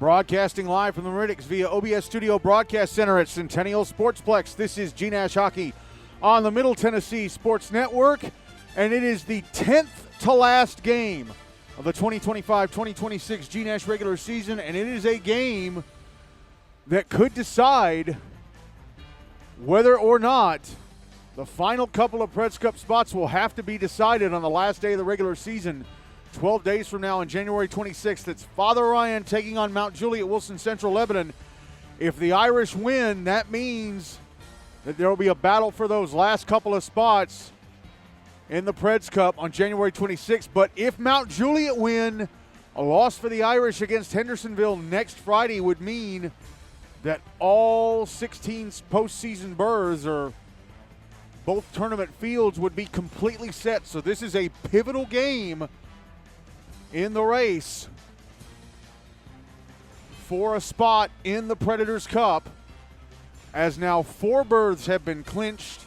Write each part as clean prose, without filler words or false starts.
Broadcasting live from the Meridics via OBS Studio Broadcast Center at Centennial Sportsplex. This is GNASH Hockey on the Middle Tennessee Sports Network, and it is the 10th to last game of the 2025-2026 GNASH regular season, and it is a game that could decide whether or not the final couple of Preds Cup spots will have to be decided on the last day of the regular season. 12 days from now on January 26th, it's Father Ryan taking on Mount Juliet-Wilson Central-Lebanon. If the Irish win, that means that there will be a battle for those last couple of spots in the Preds Cup on January 26th. But if Mount Juliet win, a loss for the Irish against Hendersonville next Friday would mean that all 16 postseason berths or both tournament fields would be completely set. So this is a pivotal game in the race for a spot in the Predators Cup, as now 4 berths have been clinched.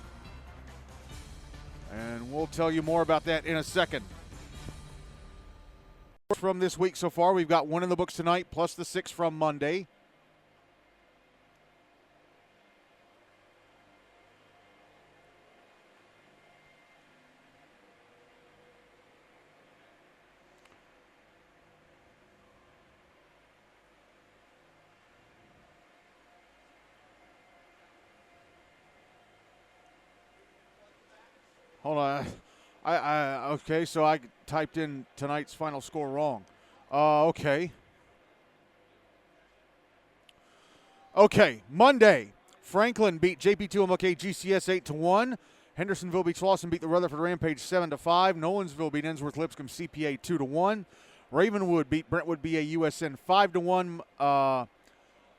And we'll tell you more about that in a second. From this week so far, we've got 1 in the books tonight, plus the 6 from Monday. Hold on. Okay, so I typed in tonight's final score wrong. Okay. Okay, Monday, Franklin beat JP2MLK GCS 8-1. Hendersonville beat Slauson, beat the Rutherford Rampage 7-5. Nolensville beat Ensworth Lipscomb CPA 2-1. Ravenwood beat Brentwood BA USN 5-1.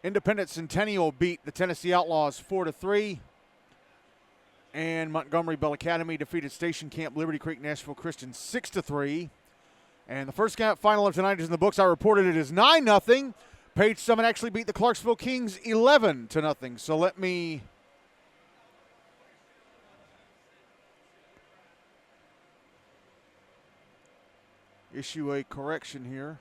Independent Centennial beat the Tennessee Outlaws 4-3. And Montgomery Bell Academy defeated Station Camp Liberty Creek Nashville Christian 6-3. And the first final of tonight is in the books. I reported it as 9-0. Page Summit actually beat the Clarksville Kings 11-0. So let me issue a correction here.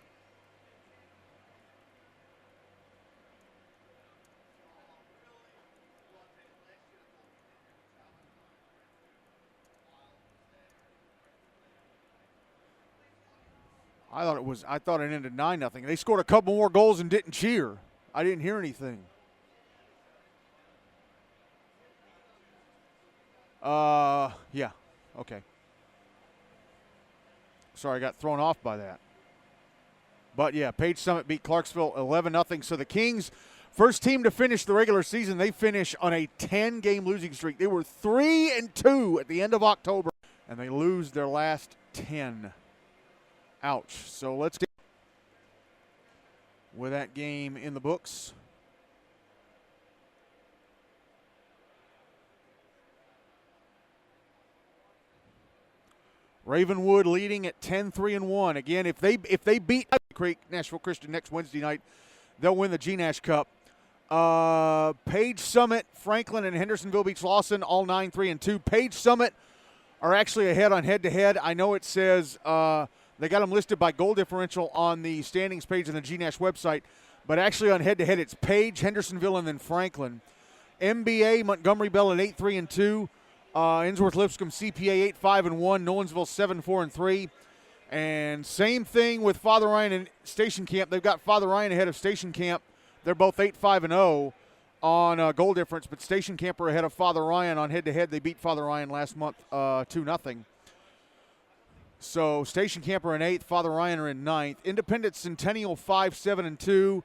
I thought it ended 9-0. They scored a couple more goals and didn't cheer. I didn't hear anything. Yeah, okay. Sorry, I got thrown off by that. But yeah, Page Summit beat Clarksville 11-0. So the Kings, first team to finish the regular season, they finish on a 10-game losing streak. They were 3-2 at the end of October, and they lose their last 10. Ouch. So let's get with that game in the books. Ravenwood leading at 10-3-1. Again, if they beat Creek Nashville Christian next Wednesday night, they'll win the GNASH Cup. Page Summit, Franklin, and Hendersonville beat Slauson all 9-3-2. Page Summit are actually ahead on head-to-head. I know it says they got them listed by goal differential on the standings page on the GNASH website, but actually on head-to-head it's Page, Hendersonville, and then Franklin. MBA, Montgomery Bell at 8-3-2. Ensworth Lipscomb CPA 8-5-1. Nolensville 7-4-3. And same thing with Father Ryan and Station Camp. They've got Father Ryan ahead of Station Camp. They're both 8-5-0 on goal difference, but Station Camp are ahead of Father Ryan on head-to-head. They beat Father Ryan last month 2-0. So Station Camp are in 8th, Father Ryan are in 9th. Independent Centennial 5-7-2.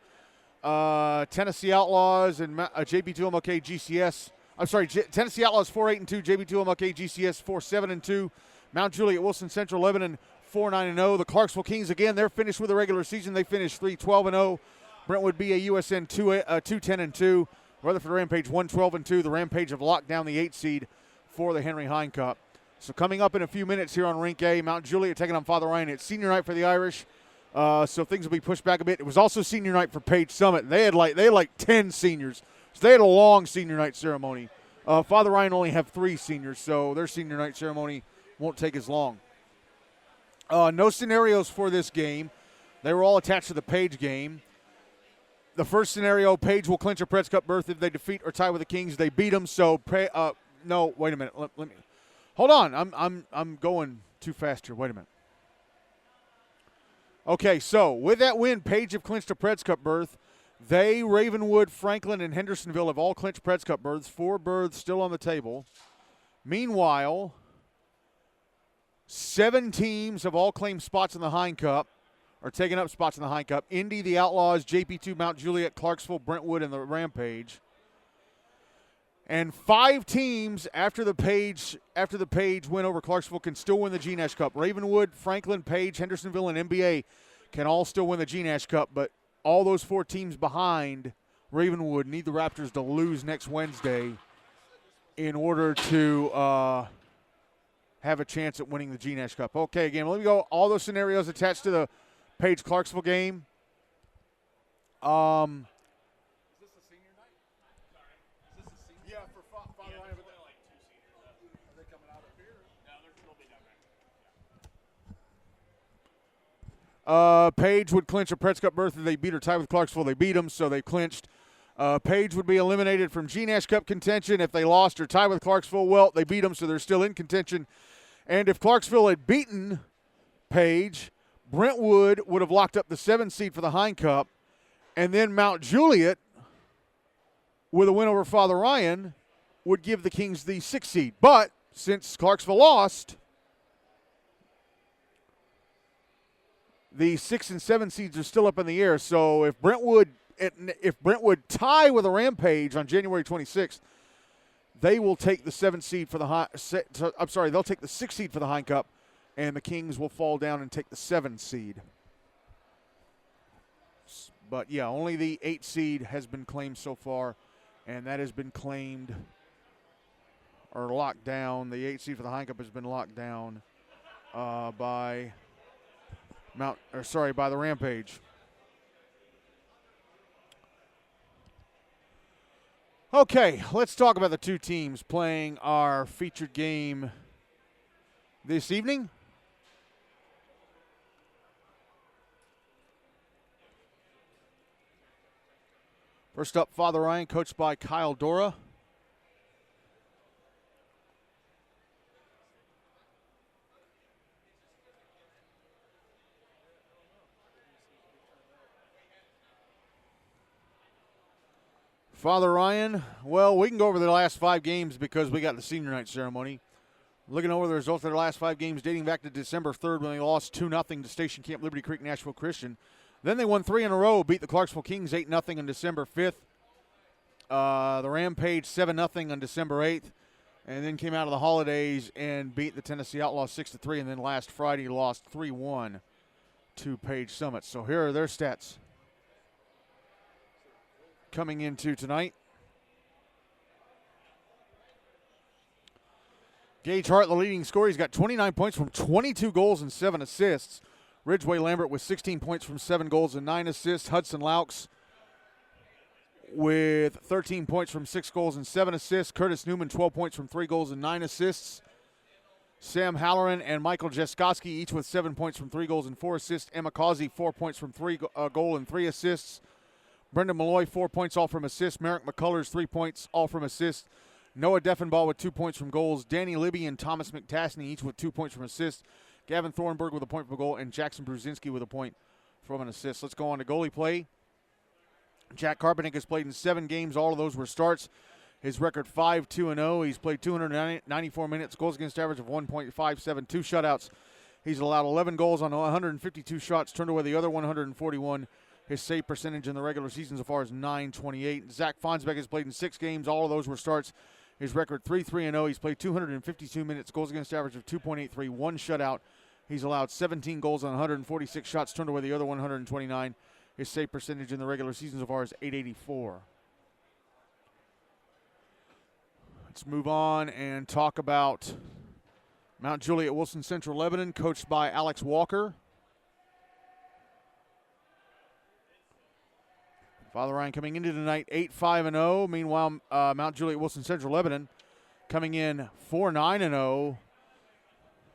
Tennessee Outlaws and JP2MLK GCS. I'm sorry, Tennessee Outlaws 4-8-2. JP2MLK GCS 4-7-2. Mount Juliet-Wilson Central-Lebanon 4-9-0. The Clarksville Kings, again, they're finished with the regular season. They finished 3-12-0. Brentwood BA USN 2-10-2. Rutherford Rampage 1-12-2. The Rampage have locked down the 8th seed for the Henry Hine Cup. So coming up in a few minutes here on Rink A, Mount Juliet taking on Father Ryan. It's senior night for the Irish, so things will be pushed back a bit. It was also senior night for Page Summit. They had like 10 seniors, so they had a long senior night ceremony. Father Ryan only have 3 seniors, so their senior night ceremony won't take as long. No scenarios for this game. They were all attached to the Page game. the first scenario, Page will clinch a Preds Cup berth if they defeat or tie with the Kings. They beat them, so no, wait a minute. Let me hold on. I'm going too fast here. Wait a minute. Okay, so with that win, Page have clinched a Preds Cup berth. They, Ravenwood, Franklin, and Hendersonville have all clinched Preds Cup berths. 4 berths still on the table. Meanwhile, 7 teams have all claimed spots in the Hine Cup, or taken up spots in the Hine Cup. Indy, the Outlaws, JP2, Mount Juliet, Clarksville, Brentwood, and the Rampage. And 5 teams after the Page win over Clarksville can still win the GNASH Cup. Ravenwood, Franklin, Page, Hendersonville, and NBA can all still win the GNASH Cup, but all those 4 teams behind Ravenwood need the Raptors to lose next Wednesday in order to have a chance at winning the GNASH Cup. Okay, again, let me go. All those scenarios attached to the Page-Clarksville game. Is this a senior night? Sorry. Is this a senior? Yeah, for Father Ryan. There's only like 2 seniors. Are they coming out up here? No, they'll be down there. Page would clinch a Preds Cup berth if they beat or tie with Clarksville. They beat them, so they clinched. Page would be eliminated from GNASH Cup contention if they lost or tied with Clarksville. Well, they beat them, so they're still in contention. And if Clarksville had beaten Page, Brentwood would have locked up the 7th seed for the Hine Cup. And then Mount Juliet, with a win over Father Ryan, would give the Kings the 6th seed. But since Clarksville lost, the 6 and 7 seeds are still up in the air. So if Brentwood tie with a Rampage on January 26th, they will take the 7th seed for the they'll take the 6th seed for the Hine Cup, and the Kings will fall down and take the 7th seed. But yeah, only the 8th seed has been claimed so far, and that has been claimed or locked down. The 8th seed for the Hine Cup has been locked down by the Rampage. Okay, let's talk about the 2 teams playing our featured game this evening. First up, Father Ryan, coached by Kyle Dora. Father Ryan, well, we can go over the last 5 games because we got the senior night ceremony. Looking over the results of their last 5 games dating back to December 3rd when they lost 2-0 to Station Camp Liberty Creek Nashville Christian. Then they won 3 in a row, beat the Clarksville Kings 8-0 on December 5th. The Rampage 7-0 on December 8th. And then came out of the holidays and beat the Tennessee Outlaws 6-3. And then last Friday lost 3-1 to Page Summit. So here are their stats coming into tonight. Gage Hart, the leading scorer. He's got 29 points from 22 goals and 7 assists. Ridgeway Lambert with 16 points from 7 goals and 9 assists. Hudson Laux with 13 points from 6 goals and 7 assists. Curtis Newman, 12 points from 3 goals and 9 assists. Sam Halloran and Michael Jeskoski, each with 7 points from 3 goals and 4 assists. Emma Causey, 4 points from 3 goal and 3 assists. Brendan Malloy, 4 points, all from assists. Merrick McCullers, 3 points, all from assists. Noah Deffenbaugh with 2 points from goals. Danny Libby and Thomas McTasney, each with 2 points from assists. Gavin Thornburg with a point from a goal, and Jackson Brzezinski with a point from an assist. Let's go on to goalie play. Jack Carpenter has played in 7 games. All of those were starts. His record 5-2-0. He's played 294 minutes, goals against average of 1.57, 2 shutouts. He's allowed 11 goals on 152 shots, turned away the other 141. His save percentage in the regular season so far is .928. Zach Fonsbeck has played in 6 games. All of those were starts. His record 3-3-0. He's played 252 minutes, goals against average of 2.83, 1 shutout. He's allowed 17 goals on 146 shots, turned away the other 129. His save percentage in the regular season so far is .884. Let's move on and talk about Mount Juliet-Wilson Central-Lebanon, coached by Alex Walker. Father Ryan coming into tonight 8-5-0. Meanwhile, Mount Juliet-Wilson Central-Lebanon coming in 4-9-0.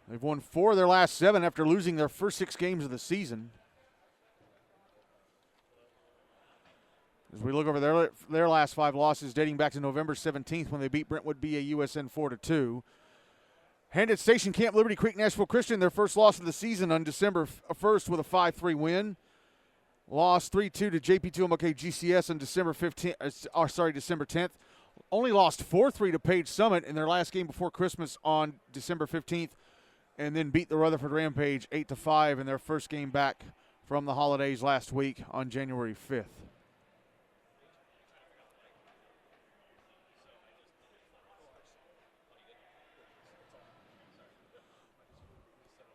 They've won 4 of their last 7 after losing their first 6 games of the season. As we look over their last 5 losses dating back to November 17th when they beat Brentwood BAUSN 4-2. Handed Station Camp Liberty Creek Nashville Christian their first loss of the season on December 1st with a 5-3 win. Lost 3-2 to JP2MLK GCS on December 10th. Only lost 4-3 to Page Summit in their last game before Christmas on December 15th, and then beat the Rutherford Rampage 8-5 in their first game back from the holidays last week on January 5th.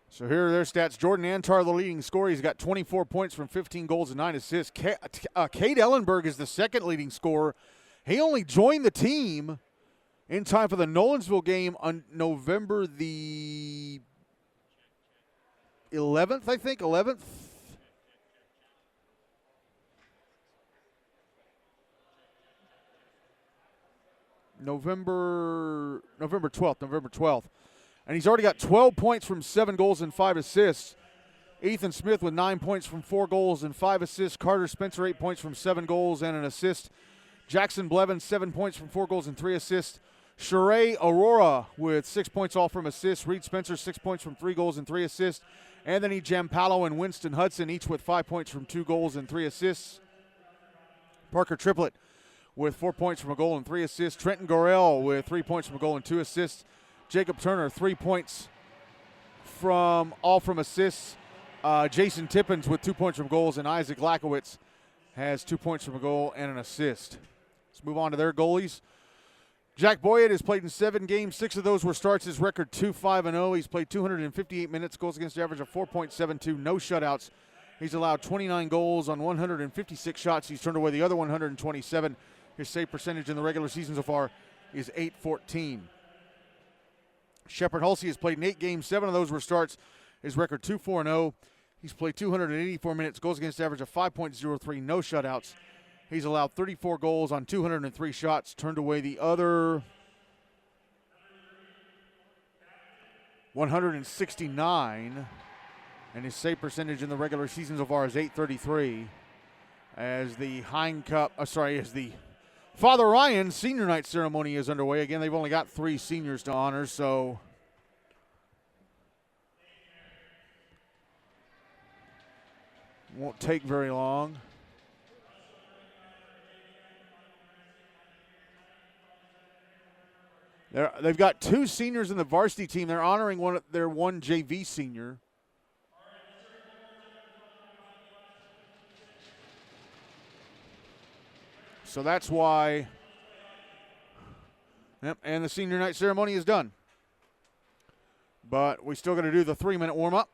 So here are their stats. Jordan Antar, the leading scorer. He's got 24 points from 15 goals and 9 assists. Cade Ellenberg is the second leading scorer. He only joined the team in time for the Nolensville game on November the 11th, I think, 11th. November 12th. And he's already got 12 points from 7 goals and 5 assists. Ethan Smith with 9 points from 4 goals and 5 assists. Carter Spencer, 8 points from 7 goals and an assist. Jackson Blevins, 7 points from 4 goals and 3 assists. Sheree Aurora with 6 points all from assists. Reed Spencer, 6 points from 3 goals and 3 assists. Anthony Jampalo and Winston Hudson, each with 5 points from 2 goals and 3 assists. Parker Triplett with 4 points from a goal and 3 assists. Trenton Gorell with 3 points from a goal and 2 assists. Jacob Turner, 3 points from assists. Jason Tippins with 2 points from goals, and Isaac Lakowitz has 2 points from a goal and an assist. Let's move on to their goalies. Jack Boyd has played in 7 games. 6 of those were starts. His record 2-5-0. He's played 258 minutes, goals against average of 4.72, no shutouts. He's allowed 29 goals on 156 shots. He's turned away the other 127. His save percentage in the regular season so far is .814. Shepard Hulsey has played in 8 games. 7 of those were starts. His record 2-4-0. He's played 284 minutes, goals against average of 5.03, no shutouts. He's allowed 34 goals on 203 shots, turned away the other 169, and his save percentage in the regular season so far is .833. As the as the Father Ryan senior night ceremony is underway. Again, they've only got 3 seniors to honor, so won't take very long. They've got 2 seniors in the varsity team. They're honoring their one JV senior. So that's why. Yep, and the senior night ceremony is done. But we still got to do the 3-minute warm-up.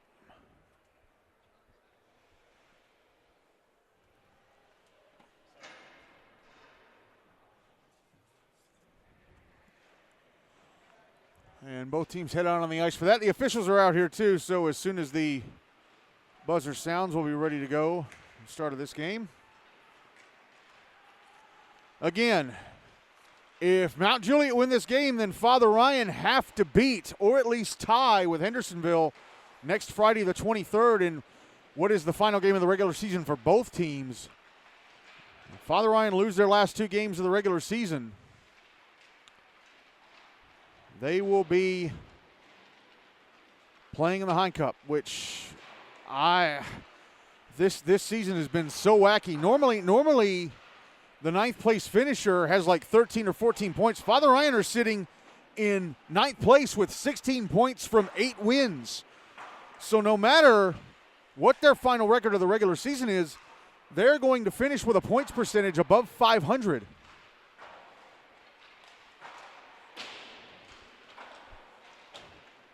And both teams head out on the ice for that. The officials are out here too, so as soon as the buzzer sounds, we'll be ready to go. Start of this game. Again, if Mount Juliet win this game, then Father Ryan have to beat or at least tie with Hendersonville next Friday the 23rd in what is the final game of the regular season for both teams. If Father Ryan lose their last 2 games of the regular season, they will be playing in the Hein Cup, which this season has been so wacky. Normally the 9th place finisher has like 13 or 14 points. Father Ryan are sitting in 9th place with 16 points from 8 wins. So no matter what their final record of the regular season is, they're going to finish with a points percentage above 500.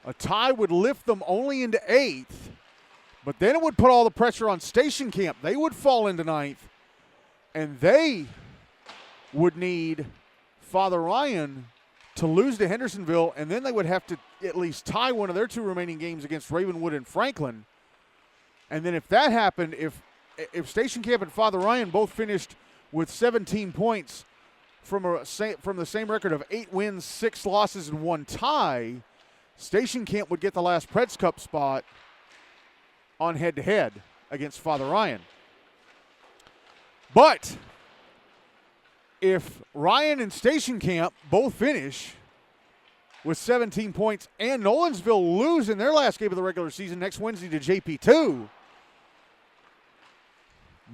A tie would lift them only into 8th, but then it would put all the pressure on Station Camp. They would fall into 9th, and they would need Father Ryan to lose to Hendersonville, and then they would have to at least tie one of their 2 remaining games against Ravenwood and Franklin. And then if that happened, if Station Camp and Father Ryan both finished with 17 points from the same record of 8 wins, 6 losses, and 1 tie, Station Camp would get the last Preds Cup spot on head-to-head against Father Ryan. But if Ryan and Station Camp both finish with 17 points and Nolensville lose in their last game of the regular season next Wednesday to JP2,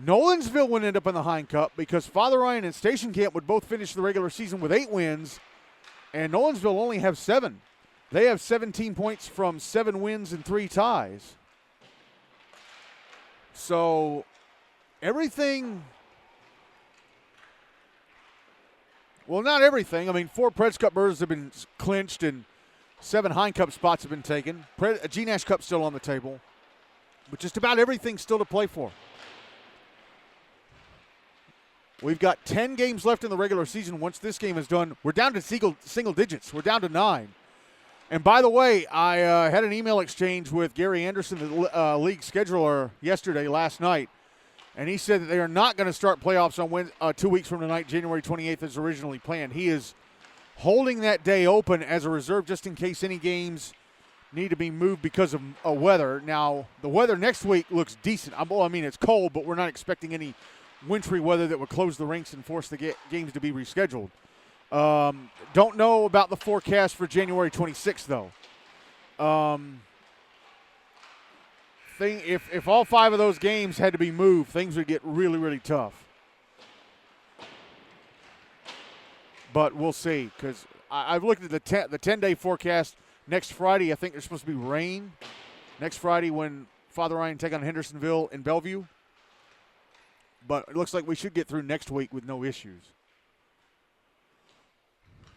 Nolensville would end up in the Hein Cup because Father Ryan and Station Camp would both finish the regular season with 8 wins, and Nolensville only have 7. They have 17 points from 7 wins and 3 ties. So everything, well, not everything. I mean, 4 Preds Cup berths have been clinched and 7 Hein Cup spots have been taken. A GNASH Cup still on the table. But just about everything's still to play for. We've got 10 games left in the regular season. Once this game is done, we're down to single digits. We're down to 9. And by the way, I had an email exchange with Gary Anderson, the league scheduler, last night. And he said that they are not going to start playoffs on 2 weeks from tonight, January 28th, as originally planned. He is holding that day open as a reserve just in case any games need to be moved because of weather. Now, the weather next week looks decent. I mean, it's cold, but we're not expecting any wintry weather that would close the rinks and force the games to be rescheduled. Don't know about the forecast for January 26th, though. If all 5 of those games had to be moved, things would get really, really tough. But we'll see, because I've looked at the 10-day forecast. Next Friday, I think there's supposed to be rain. Next Friday when Father Ryan take on Hendersonville in Bellevue. But it looks like we should get through next week with no issues.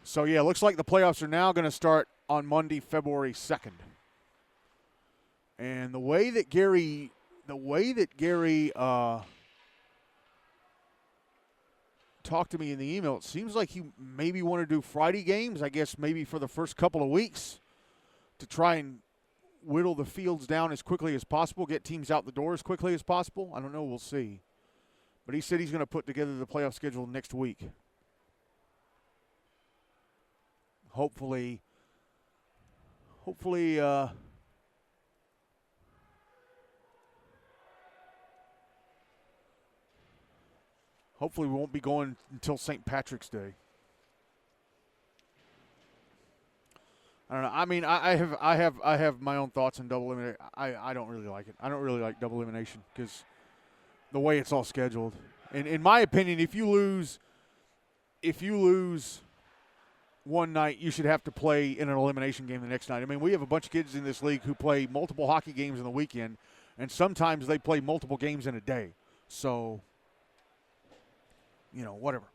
So, yeah, it looks like the playoffs are now going to start on Monday, February 2nd. And the way that Gary talked to me in the email, it seems like he maybe want to do Friday games, I guess maybe for the first couple of weeks to try and whittle the fields down as quickly as possible, get teams out the door as quickly as possible. I don't know. We'll see. But he said he's going to put together the playoff schedule next week. Hopefully we won't be going until St. Patrick's Day. I don't know. I mean, I have my own thoughts on double elimination. I don't really like it. I don't really like double elimination because the way it's all scheduled. And in my opinion, if you lose one night, you should have to play in an elimination game the next night. I mean, we have a bunch of kids in this league who play multiple hockey games in the weekend, and sometimes they play multiple games in a day. So, whatever.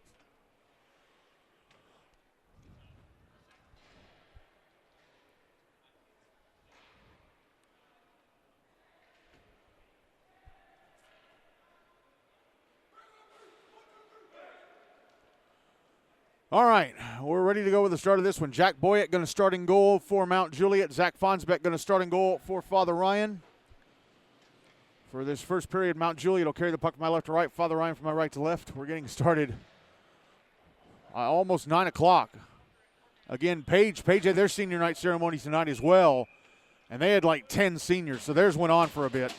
All right, we're ready to go with the start of this one. Jack Boyett going to start in goal for Mount Juliet. Zach Fonsbeck going to start in goal for Father Ryan. For this first period, Mount Juliet will carry the puck from my left to right, Father Ryan from my right to left. We're getting started almost 9 o'clock. Again, Page had their senior night ceremony tonight as well, and they had like 10 seniors, so theirs went on for a bit.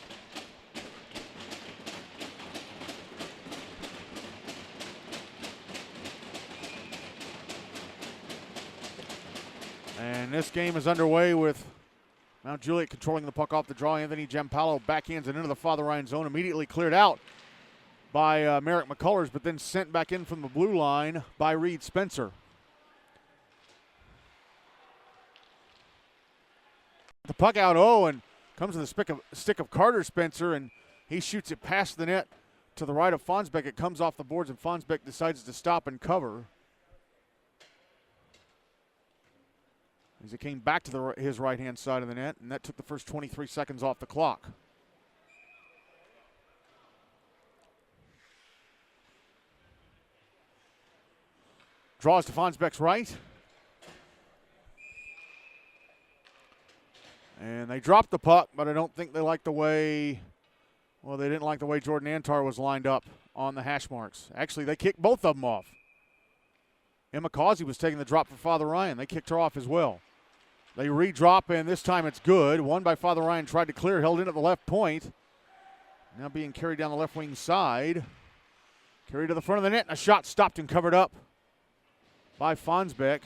And this game is underway with Mount Juliet controlling the puck off the draw. Anthony Giampaolo backhands it into the Father Ryan zone. Immediately cleared out by Merrick McCullers, but then sent back in from the blue line by Reed Spencer. The puck out, and comes to the stick of Carter Spencer, and he shoots it past the net to the right of Fonsbeck. It comes off the boards, and Fonsbeck decides to stop and cover. As it came back to his right-hand side of the net, and that took the first 23 seconds off the clock. Draws to Fonsbeck's right. And they dropped the puck, but I don't think they liked the way, they didn't like the way Jordan Antar was lined up on the hash marks. Actually, they kicked both of them off. Emma Causey was taking the drop for Father Ryan. They kicked her off as well. They redrop, and this time it's good. One by Father Ryan, tried to clear, held in at the left point. Now being carried down the left wing side. Carry to the front of the net, and a shot stopped and covered up by Fonsbeck.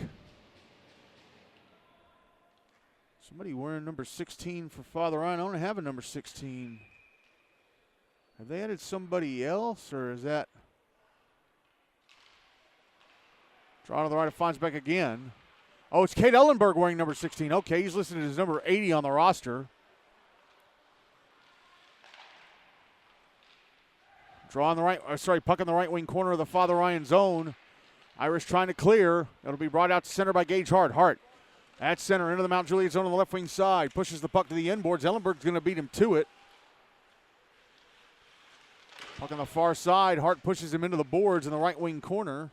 Somebody wearing number 16 for Father Ryan. I don't have a number 16. Have they added somebody else, or is that? Draw to the right of Fonsbeck again. Oh, it's Kate Ellenberg wearing number 16. Okay, he's listed as number 80 on the roster. Draw on the right, puck in the right wing corner of the Father Ryan zone. Irish trying to clear. It'll be brought out to center by Gage Hart. Hart at center into the Mount Juliet zone on the left wing side. Pushes the puck to the end boards. Ellenberg's going to beat him to it. Puck on the far side. Hart pushes him into the boards in the right wing corner.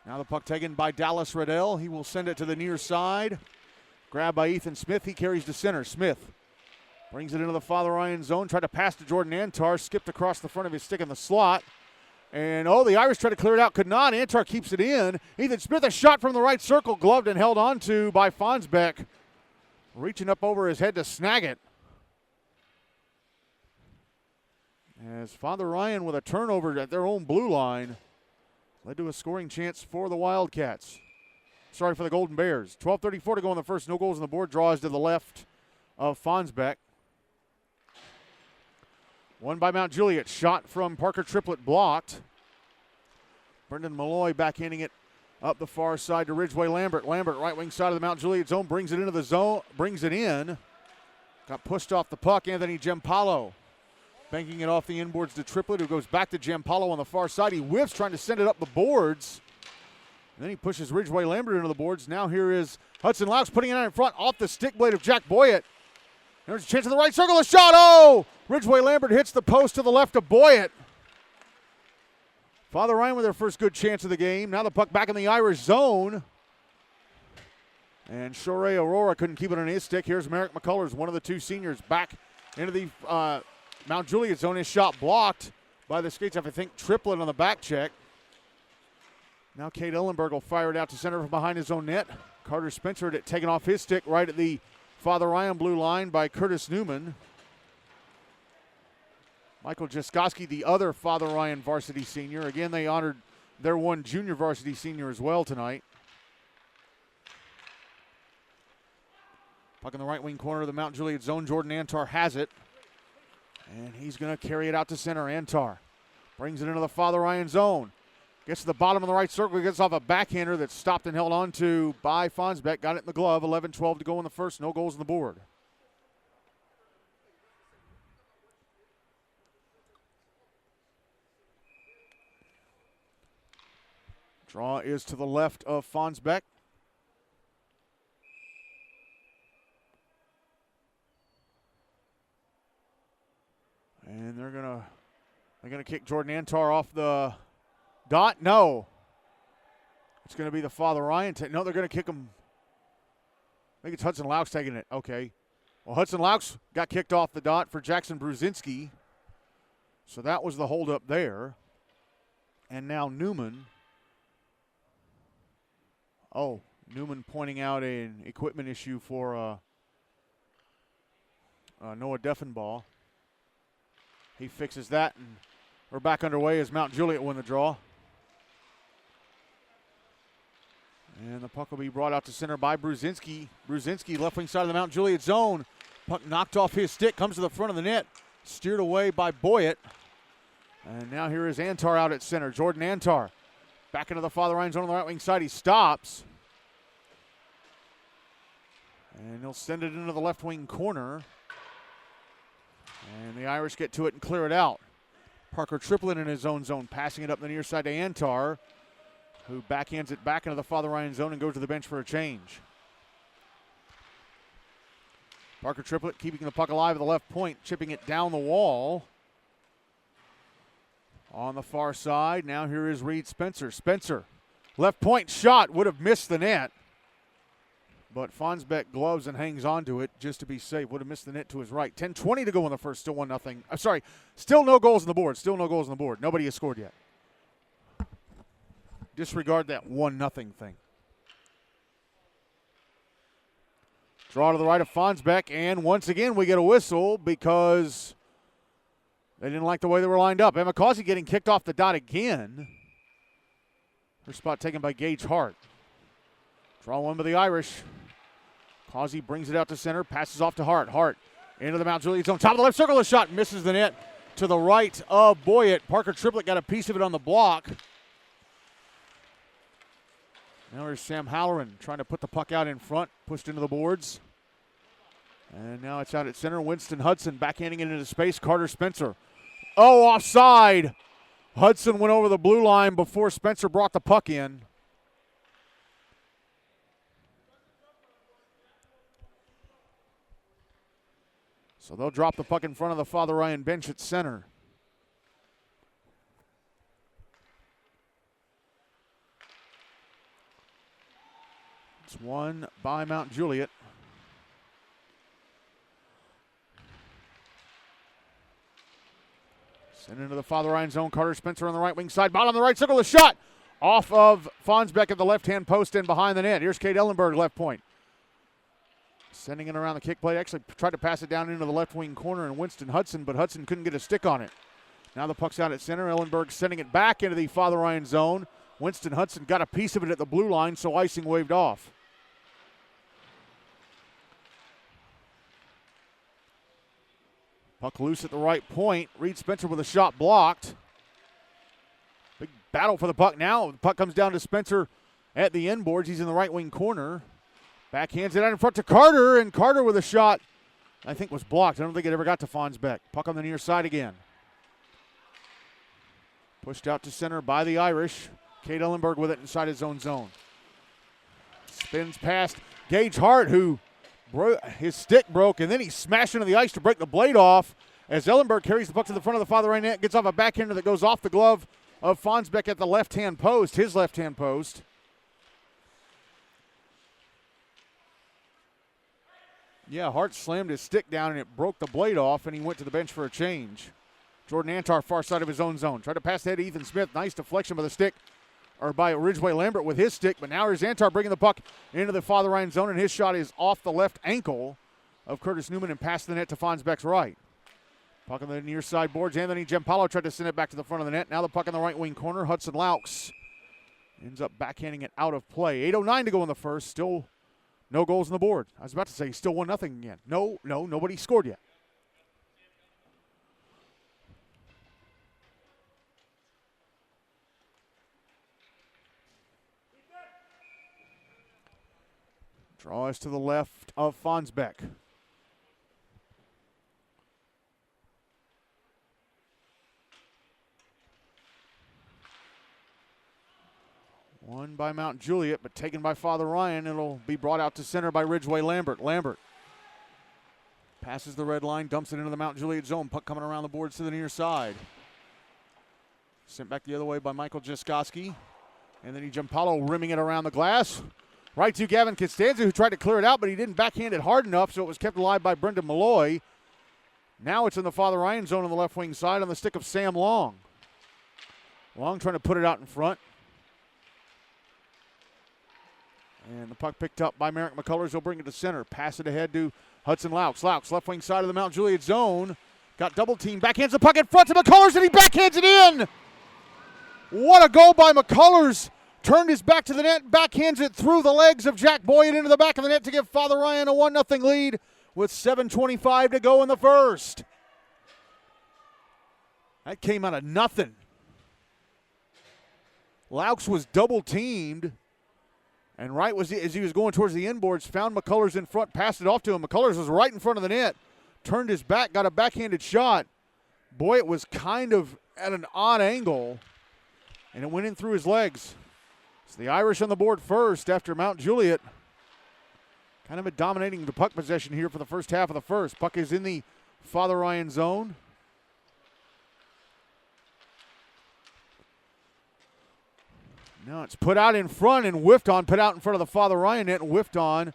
Now the puck taken by Dallas Riddell. He will send it to the near side. Grabbed by Ethan Smith. He carries to center. Smith brings it into the Father Ryan zone. Tried to pass to Jordan Antar. Skipped across the front of his stick in the slot. And, the Irish tried to clear it out. Could not. Antar keeps it in. Ethan Smith, a shot from the right circle. Gloved and held on to by Fonsbeck. Reaching up over his head to snag it. As Father Ryan with a turnover at their own blue line led to a scoring chance for the Wildcats. For the Golden Bears. 12:34 to go in the first. No goals on the board. Draws to the left of Fonsbeck. Won by Mount Juliet. Shot from Parker Triplett blocked. Brendan Malloy backhanding it up the far side to Ridgeway Lambert. Lambert, right wing side of the Mount Juliet zone, brings it into the zone, brings it in. Got pushed off the puck. Anthony Giampalo banking it off the inboards to Triplett, who goes back to Giampalo on the far side. He whiffs, trying to send it up the boards. And then he pushes Ridgeway Lambert into the boards. Now here is Hudson Laux putting it out in front off the stick blade of Jack Boyett. There's a chance in the right circle. A shot. Oh! Ridgeway Lambert hits the post to the left of Boyett. Father Ryan with their first good chance of the game. Now the puck back in the Irish zone. And Shorey Aurora couldn't keep it on his stick. Here's Merrick McCullers, one of the two seniors, back into the Mount Juliet zone. His shot blocked by the skates of, I think, Triplett on the back check. Now Kate Ellenberg will fire it out to center from behind his own net. Carter Spencer had it taken off his stick right at the Father Ryan blue line by Curtis Newman. Michael Jaskowski, the other Father Ryan varsity senior. Again, they honored their one junior varsity senior as well tonight. Puck in the right wing corner of the Mount Juliet zone. Jordan Antar has it. And he's going to carry it out to center. Antar brings it into the Father Ryan zone. Gets to the bottom of the right circle. Gets off a backhander that's stopped and held on to by Fonsbeck. Got it in the glove. 11-12 to go in the first. No goals on the board. Draw is to the left of Fonsbeck. And they're gonna kick Jordan Antar off the dot. No, it's gonna be the Father Ryan. No, they're gonna kick him. I think it's Hudson Laux taking it. Okay. Well, Hudson Laux got kicked off the dot for Jackson Bruzinski. So that was the holdup there. And now Newman. Oh, Newman pointing out an equipment issue for Noah Deffenbaugh. He fixes that, and we're back underway as Mount Juliet win the draw. And the puck will be brought out to center by Bruzinski. Bruzinski, left wing side of the Mount Juliet zone. Puck knocked off his stick, comes to the front of the net. Steered away by Boyett. And now here is Antar out at center. Jordan Antar back into the Father Ryan zone on the right wing side. He stops. And he'll send it into the left wing corner. And the Irish get to it and clear it out. Parker Triplett in his own zone, passing it up the near side to Antar, who backhands it back into the Father Ryan zone and goes to the bench for a change. Parker Triplett keeping the puck alive at the left point, chipping it down the wall. On the far side, now here is Reed Spencer. Spencer, left point shot, would have missed the net. But Fonsbeck gloves and hangs on to it just to be safe. Would have missed the net to his right. 10:20 to go in the first. Still 1-0. I'm sorry. Still no goals on the board. Still no goals on the board. Nobody has scored yet. Disregard that 1-0 thing. Draw to the right of Fonsbeck. And once again we get a whistle because They didn't like the way they were lined up. Emma Causey getting kicked off the dot again. Her spot taken by Gage Hart. Draw one by the Irish. Causey brings it out to center, passes off to Hart. Hart into the Mount Juliet zone. Top of the left circle, the shot misses the net to the right of Boyett. Parker Triplett got a piece of it on the block. Now here's Sam Halloran trying to put the puck out in front, pushed into the boards. And now it's out at center. Winston Hudson backhanding it into space. Carter Spencer. Oh, offside. Hudson went over the blue line before Spencer brought the puck in. So they'll drop the puck in front of the Father Ryan bench at center. It's won by Mount Juliet. Sent into the Father Ryan zone. Carter Spencer on the right wing side. Bottom of the right circle. The shot off of Fonsbeck at the left-hand post and behind the net. Here's Kate Ellenberg, left point. Sending it around the kick play. Actually tried to pass it down into the left wing corner and Winston Hudson, but Hudson couldn't get a stick on it. Now the puck's out at center. Ellenberg sending it back into the Father Ryan zone. Winston Hudson got a piece of it at the blue line, so icing waved off. Puck loose at the right point. Reed Spencer with a shot blocked. Big battle for the puck now. The puck comes down to Spencer at the end boards. He's in the right wing corner. Backhands it out in front to Carter, and Carter with a shot I think was blocked. I don't think it ever got to Fonsbeck. Puck on the near side again. Pushed out to center by the Irish. Kate Ellenberg with it inside his own zone. Spins past Gage Hart, who his stick broke, and then he smashed into the ice to break the blade off as Ellenberg carries the puck to the front of the Father Ryan net, gets off a backhander that goes off the glove of Fonsbeck at the left-hand post, his left-hand post. Yeah, Hart slammed his stick down, and it broke the blade off, and he went to the bench for a change. Jordan Antar, far side of his own zone. Tried to pass ahead to Ethan Smith. Nice deflection by the stick, or by Ridgeway Lambert with his stick, but now here's Antar bringing the puck into the Father Ryan zone, and his shot is off the left ankle of Curtis Newman and past the net to Fonsbeck's right. Puck on the near side boards. Anthony Giampaolo tried to send it back to the front of the net. Now the puck in the right wing corner. Hudson Laux ends up backhanding it out of play. 8:09 to go in the first. Still no goals on the board. I was about to say still 1-0 again. No, nobody scored yet. Draw is to the left of Fonsbeck. Won by Mount Juliet, but taken by Father Ryan. It'll be brought out to center by Ridgeway Lambert. Lambert passes the red line, dumps it into the Mount Juliet zone. Puck coming around the boards to the near side. Sent back the other way by Michael Jaskowski. And then Giampaolo rimming it around the glass. Right to Gavin Costanza, who tried to clear it out, but he didn't backhand it hard enough, so it was kept alive by Brendan Malloy. Now it's in the Father Ryan zone on the left wing side on the stick of Sam Long. Long trying to put it out in front. And the puck picked up by Merrick McCullers. He'll bring it to center. Pass it ahead to Hudson Laux. Laux, left wing side of the Mount Juliet zone. Got double team. Backhands the puck in front to McCullers, and he backhands it in. What a goal by McCullers. Turned his back to the net, backhands it through the legs of Jack Boyd into the back of the net to give Father Ryan a 1-0 lead with 7:25 to go in the first. That came out of nothing. Laux was double teamed, and right as he was going towards the inboards, found McCullers in front, passed it off to him. McCullers was right in front of the net, turned his back, got a backhanded shot. Boyd was kind of at an odd angle, and it went in through his legs. So the Irish on the board first after Mount Juliet kind of dominating the puck possession here for the first half of the first. Puck is in the Father Ryan zone. Now it's put out in front and whiffed on, put out in front of the Father Ryan net and whiffed on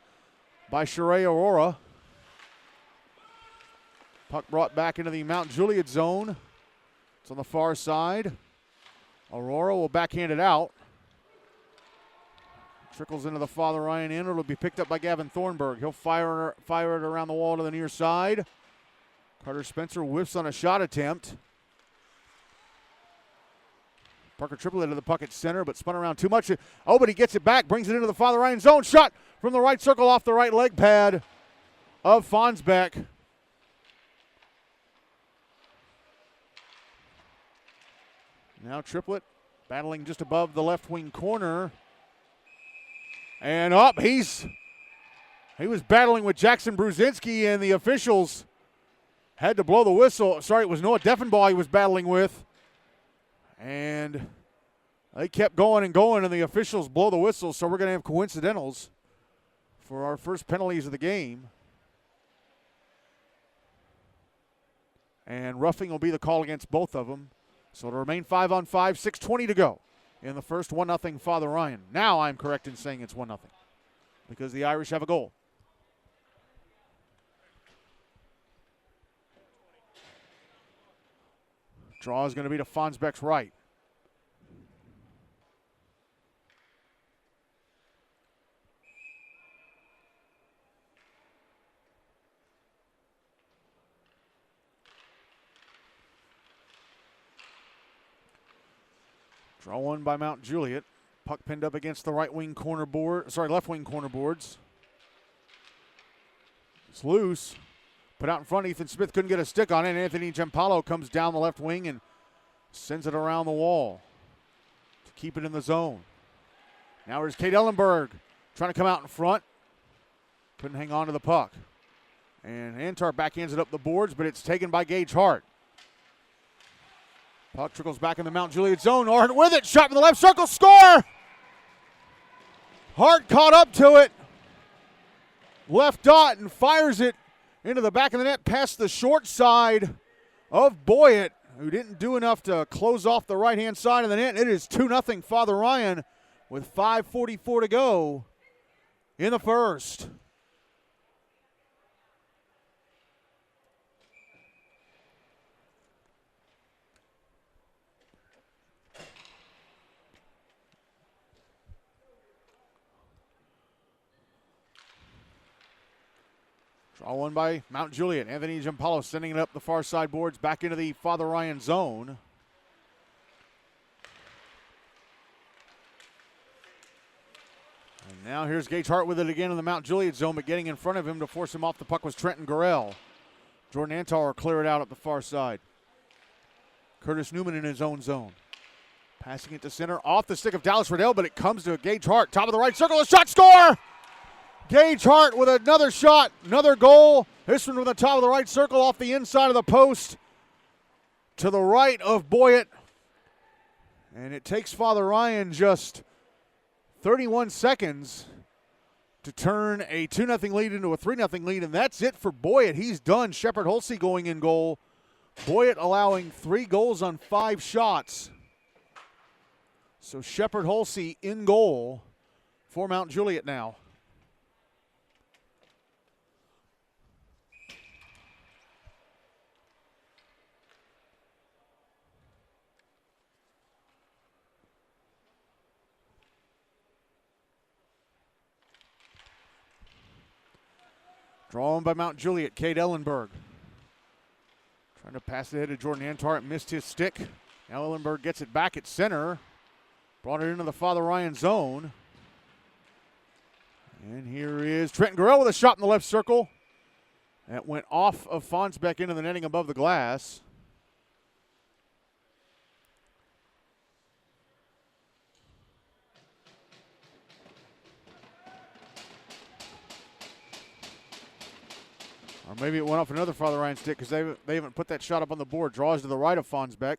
by Sheree Aurora. Puck brought back into the Mount Juliet zone. It's on the far side. Aurora will backhand it out. Trickles into the Father Ryan end. It'll be picked up by Gavin Thornburg. He'll fire it around the wall to the near side. Carter Spencer whiffs on a shot attempt. Parker Triplett into the puck at center, but spun around too much. Oh, but he gets it back, brings it into the Father Ryan zone. Shot from the right circle off the right leg pad of Fonsbeck. Now Triplett battling just above the left wing corner. And up, he was battling with Jackson Bruzinski, and the officials had to blow the whistle. Sorry, it was Noah Deffenbaugh he was battling with. And they kept going and going, and the officials blow the whistle, so we're going to have coincidentals for our first penalties of the game. And roughing will be the call against both of them. So it'll remain 5-on-5, 6:20 to go in the first. 1-0 Father Ryan. Now I'm correct in saying it's 1-0 because the Irish have a goal. Draw is going to be to Fonsbeck's right. Draw one by Mount Juliet. Puck pinned up against the left wing corner boards. It's loose. Put out in front. Ethan Smith couldn't get a stick on it. Anthony Giampaolo comes down the left wing and sends it around the wall to keep it in the zone. Now here's Kate Ellenberg trying to come out in front. Couldn't hang on to the puck. And Antar backhands it up the boards, but it's taken by Gage Hart. Puck trickles back in the Mount Juliet zone. Hart with it. Shot from the left circle. Score! Hart caught up to it. Left dot and fires it into the back of the net past the short side of Boyett, who didn't do enough to close off the right-hand side of the net. It is 2-0 Father Ryan with 5:44 to go in the first. Draw one by Mount Juliet. Anthony Giampaolo sending it up the far side boards back into the Father Ryan zone. And now here's Gage Hart with it again in the Mount Juliet zone, but getting in front of him to force him off the puck was Trenton Gorell. Jordan Antar will clear it out up the far side. Curtis Newman in his own zone. Passing it to center off the stick of Dallas Riddell, but it comes to Gage Hart. Top of the right circle, a shot, score! Gage Hart with another shot, another goal. This one from the top of the right circle off the inside of the post to the right of Boyett. And it takes Father Ryan just 31 seconds to turn a 2-0 lead into a 3-0 lead, and that's it for Boyett. He's done. Shepard Holsey going in goal. Boyett allowing 3 goals on 5 shots. So Shepard Holsey in goal for Mount Juliet now. Drawn by Mount Juliet, Cade Ellenberg. Trying to pass it ahead to Jordan Antar. Missed his stick. Now Ellenberg gets it back at center. Brought it into the Father Ryan zone. And here is Trenton Gorell with a shot in the left circle. That went off of Fonsbeck into the netting above the glass. Or maybe it went off another Father Ryan stick because they haven't put that shot up on the board. Draws to the right of Fonsbeck.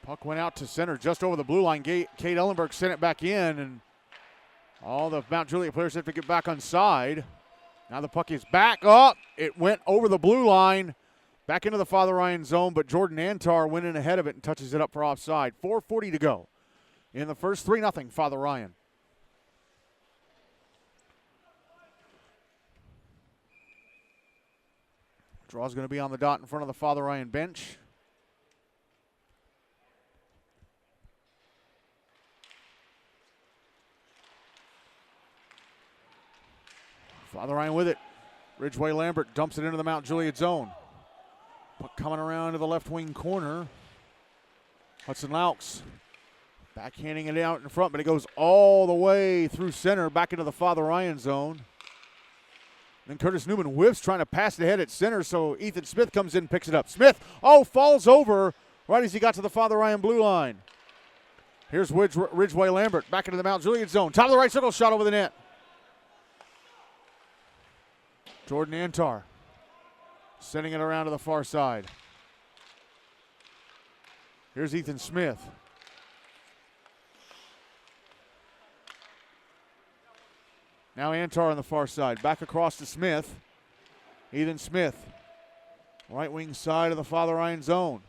Puck went out to center just over the blue line. Kate Ellenberg sent it back in, and all the Mount Juliet players have to get back on side. Now the puck is back up. It went over the blue line. Back into the Father Ryan zone, but Jordan Antar went in ahead of it and touches it up for offside. 4:40 to go in the first. 3-0 Father Ryan. Draw's going to be on the dot in front of the Father Ryan bench. Father Ryan with it. Ridgeway Lambert dumps it into the Mount Juliet zone. Puck coming around to the left wing corner. Hudson Laux backhanding it out in front, but it goes all the way through center, back into the Father Ryan zone. Then Curtis Newman whiffs, trying to pass it ahead at center, so Ethan Smith comes in and picks it up. Smith, falls over right as he got to the Father Ryan blue line. Here's Ridgeway Lambert back into the Mount Juliet zone. Top of the right circle, shot over the net. Jordan Antar sending it around to the far side. Here's Ethan Smith. Now Antar on the far side. Back across to Smith. Ethan Smith. Right wing side of the Father Ryan zone.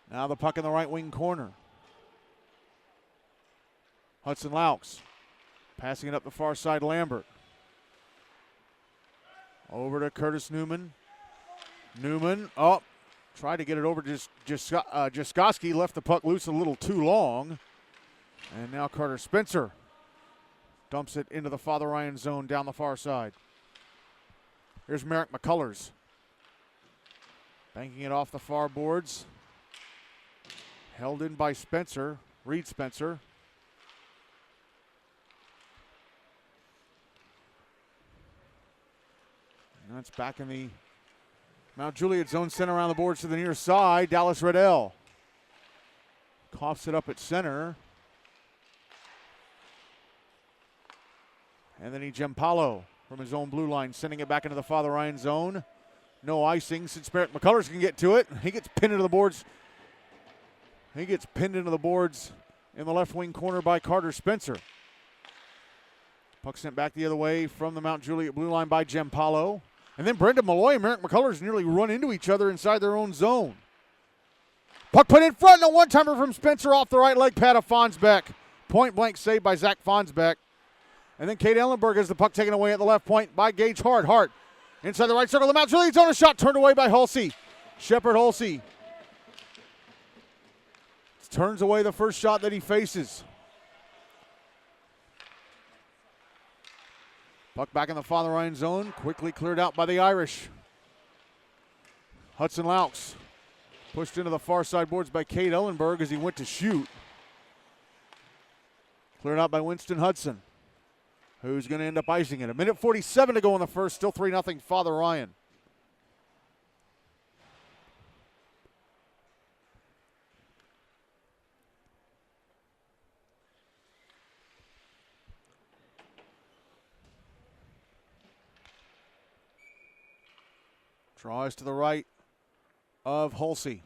Now the puck in the right wing corner. Hudson Laux passing it up the far side, Lambert. Over to Curtis Newman. Newman, tried to get it over to Jaskowski, left the puck loose a little too long. And now Carter Spencer dumps it into the Father Ryan zone down the far side. Here's Merrick McCullers. Banking it off the far boards. Held in by Spencer, Reed Spencer. And that's back in the Mount Juliet zone, sent around the boards to the near side. Dallas Riddell coughs it up at center. Anthony Giampaolo from his own blue line, sending it back into the Father Ryan zone. No icing since Merrick McCullers can get to it. He gets pinned into the boards. He gets pinned into the boards in the left wing corner by Carter Spencer. Puck sent back the other way from the Mount Juliet blue line by Giampaolo. And then Brendan Malloy and Merrick McCullers nearly run into each other inside their own zone. Puck put in front, and a one-timer from Spencer off the right leg pad of Fonsbeck. Point-blank save by Zach Fonsbeck. And then Kate Ellenberg has the puck taken away at the left point by Gage Hart. Hart inside the right circle of the Mount Juliet zone. A shot turned away by Hulsey. Shepard Hulsey turns away the first shot that he faces. Puck back in the Father Ryan zone, quickly cleared out by the Irish. Hudson Laux pushed into the far side boards by Cade Ellenberg as he went to shoot. Cleared out by Winston Hudson, who's going to end up icing it. 1:47 to go in the first, still 3-0 Father Ryan. Draws to the right of Hulsey.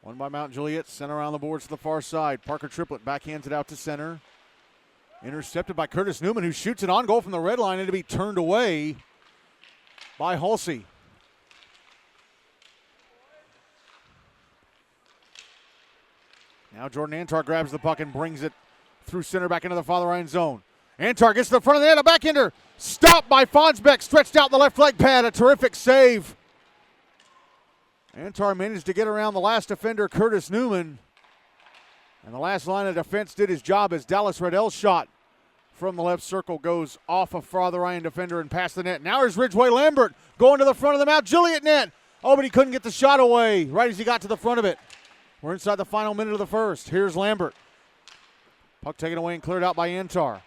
One by Mount Juliet, sent around the boards to the far side. Parker Triplett backhands it out to center. Intercepted by Curtis Newman, who shoots it on goal from the red line and to be turned away by Hulsey. Now Jordan Antar grabs the puck and brings it through center back into the Father Ryan zone. Antar gets to the front of the net, a backhander. Stopped by Fonsbeck, stretched out the left leg pad, a terrific save. Antar managed to get around the last defender, Curtis Newman. And the last line of defense did his job as Dallas Riddell's shot from the left circle goes off a Father Ryan defender and past the net. Now here's Ridgeway Lambert going to the front of the Mount Juliet net. Oh, but he couldn't get the shot away right as he got to the front of it. We're inside the final minute of the first. Here's Lambert. Puck taken away and cleared out by Antar.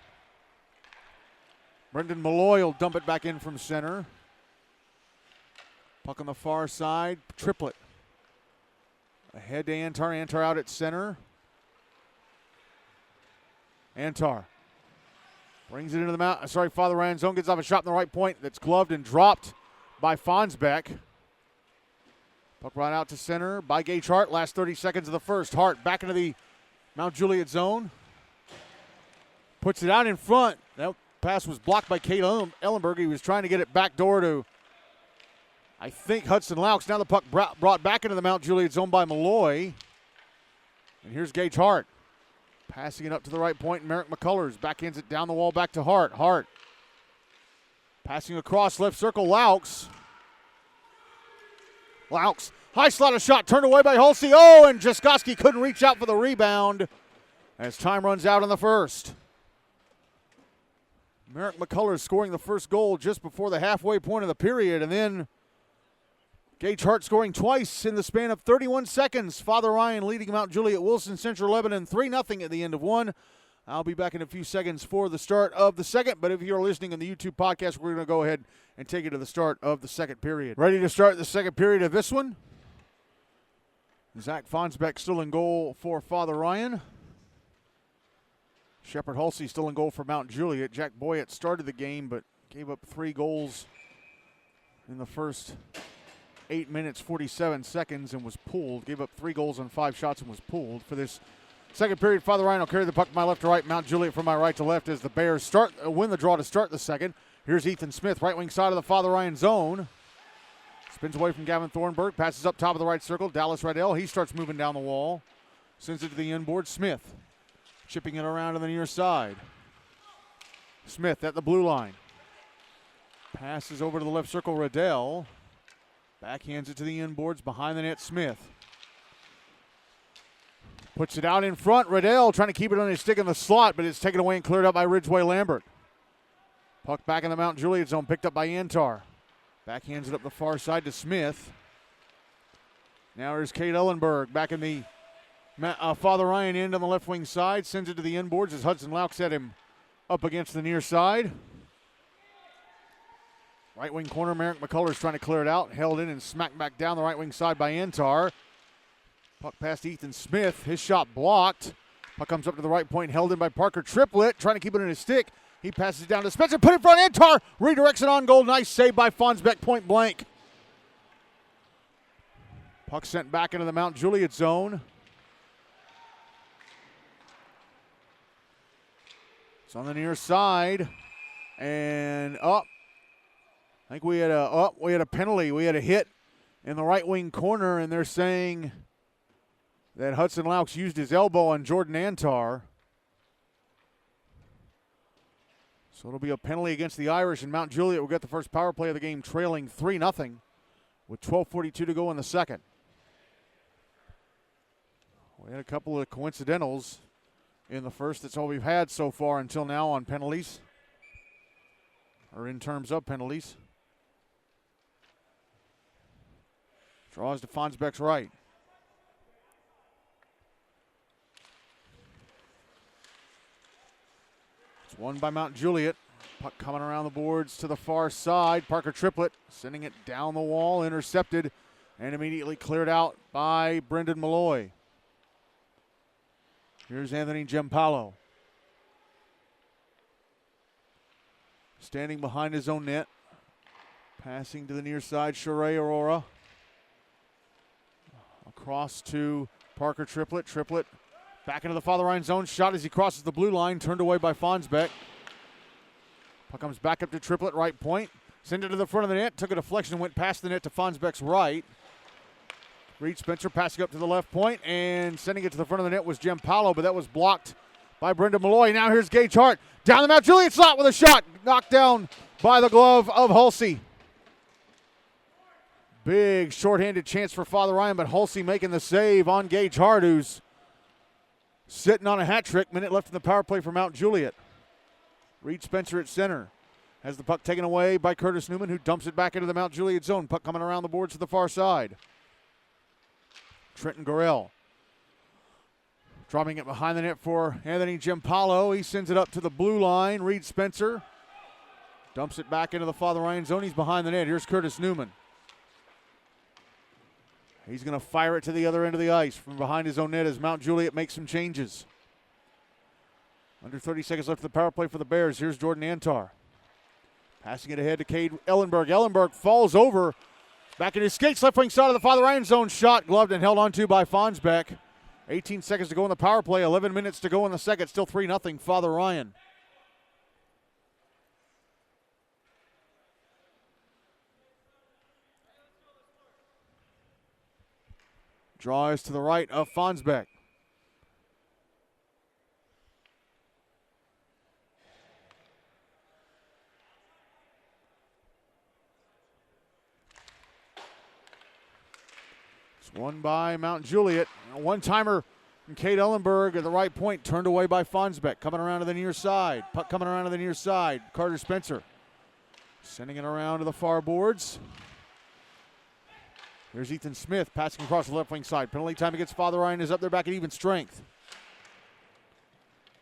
Brendan Malloy will dump it back in from center. Puck on the far side. Triplett. Ahead to Antar. Antar out at center. Antar brings it into the Father Ryan zone. Gets off a shot in the right point that's gloved and dropped by Fonsbeck. Puck brought out to center by Gage Hart. Last 30 seconds of the first. Hart back into the Mount Juliet zone. Puts it out in front. That pass was blocked by Cade Ellenberg. He was trying to get it back door to, I think, Hudson Laux. Now the puck brought back into the Mount Juliet zone by Malloy. And here's Gage Hart. Passing it up to the right point. Merrick McCullers backhands it down the wall back to Hart. Hart passing across left circle. Laux. High slaughter shot turned away by Hulsey. Oh, and Jaskowski couldn't reach out for the rebound as time runs out in the first. Merrick McCullers scoring the first goal just before the halfway point of the period, and then Gage Hart scoring twice in the span of 31 seconds. Father Ryan leading Mount Juliet-Wilson Central-Lebanon 3-0 at the end of one. I'll be back in a few seconds for the start of the second, but if you're listening on the YouTube podcast, we're going to go ahead and take you to the start of the second period. Ready to start the second period of this one? Zach Fonsbeck still in goal for Father Ryan. Shepard Hulsey still in goal for Mount Juliet. Jack Boyett started the game but gave up 3 goals in the first 8 minutes, 47 seconds and was pulled. Gave up 3 goals on 5 shots and was pulled. For this second period, Father Ryan will carry the puck from my left to right, Mount Juliet from my right to left as the Bears win the draw to start the second. Here's Ethan Smith, right wing side of the Father Ryan zone. Spins away from Gavin Thornburg, passes up top of the right circle. Dallas Riddell, he starts moving down the wall. Sends it to the inboard. Smith chipping it around to the near side. Smith at the blue line. Passes over to the left circle, Riddell. Backhands it to the inboards, behind the net, Smith. Puts it out in front, Riddell trying to keep it on his stick in the slot, but it's taken away and cleared up by Ridgeway Lambert. Puck back in the Mount Juliet zone, picked up by Antar. Backhands it up the far side to Smith. Now here's Kate Ellenberg back in the Father Ryan end on the left wing side. Sends it to the inboards as Hudson Laux set him up against the near side. Right wing corner, Merrick McCullers trying to clear it out. Held in and smacked back down the right wing side by Antar. Puck past Ethan Smith. His shot blocked. Puck comes up to the right point, held in by Parker Triplett, trying to keep it in his stick. He passes it down to Spencer, put in front, Antar redirects it on goal. Nice save by Fonsbeck, point blank. Puck sent back into the Mount Juliet zone. It's on the near side. And I think we had a penalty. We had a hit in the right wing corner, and they're saying that Hudson Laux used his elbow on Jordan Antar. So it'll be a penalty against the Irish, and Mount Juliet will get the first power play of the game, trailing 3-0 with 12:42 to go in the second. We had a couple of coincidentals in the first. That's all we've had so far until now on penalties, or in terms of penalties. Draws to Fonsbeck's right. It's won by Mount Juliet. Puck coming around the boards to the far side. Parker Triplett sending it down the wall, intercepted, and immediately cleared out by Brendan Malloy. Here's Anthony Giampaolo. Standing behind his own net. Passing to the near side, Sheree Aurora. Across to Parker Triplett. Triplett back into the Father Ryan zone. Shot as he crosses the blue line. Turned away by Fonsbeck. Puck comes back up to Triplett, right point. Send it to the front of the net. Took a deflection and went past the net to Fonsbeck's right. Reed Spencer passing up to the left point, and sending it to the front of the net was Giampaolo, but that was blocked by Brendan Malloy. Now here's Gage Hart. Down the Mount Juliet slot with a shot. Knocked down by the glove of Hulsey. Big shorthanded chance for Father Ryan, but Hulsey making the save on Gage Hart, who's sitting on a hat trick. Minute left in the power play for Mount Juliet. Reed Spencer at center. Has the puck taken away by Curtis Newman, who dumps it back into the Mount Juliet zone. Puck coming around the boards to the far side. Trenton Gorell dropping it behind the net for Anthony Giampaolo. He sends it up to the blue line. Reed Spencer dumps it back into the Father Ryan zone. He's behind the net. Here's Curtis Newman. He's going to fire it to the other end of the ice from behind his own net as Mount Juliet makes some changes. Under 30 seconds left of the power play for the Bears. Here's Jordan Antar. Passing it ahead to Cade Ellenberg. Ellenberg falls over. Back in his skates, left wing side of the Father Ryan zone. Shot gloved and held onto by Fonsbeck. 18 seconds to go in the power play. 11 minutes to go in the second. Still 3-0 Father Ryan. Draw is to the right of Fonsbeck. Won by Mount Juliet. A one-timer from Kate Ellenberg at the right point, turned away by Fonsbeck. Coming around to the near side. Puck coming around to the near side. Carter Spencer sending it around to the far boards. Here's Ethan Smith passing across the left wing side. Penalty time against Father Ryan is up there back at even strength.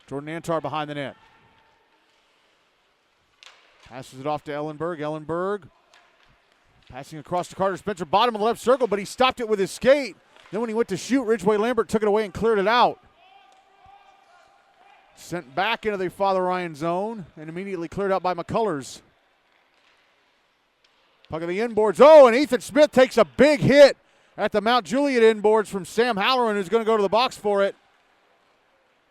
Jordan Antar behind the net. Passes it off to Ellenberg. Ellenberg passing across to Carter Spencer, bottom of the left circle, but he stopped it with his skate. Then when he went to shoot, Ridgeway Lambert took it away and cleared it out. Sent back into the Father Ryan zone and immediately cleared out by McCullers. Puck at the inboards. Oh, and Ethan Smith takes a big hit at the Mount Juliet inboards from Sam Halloran, who's going to go to the box for it.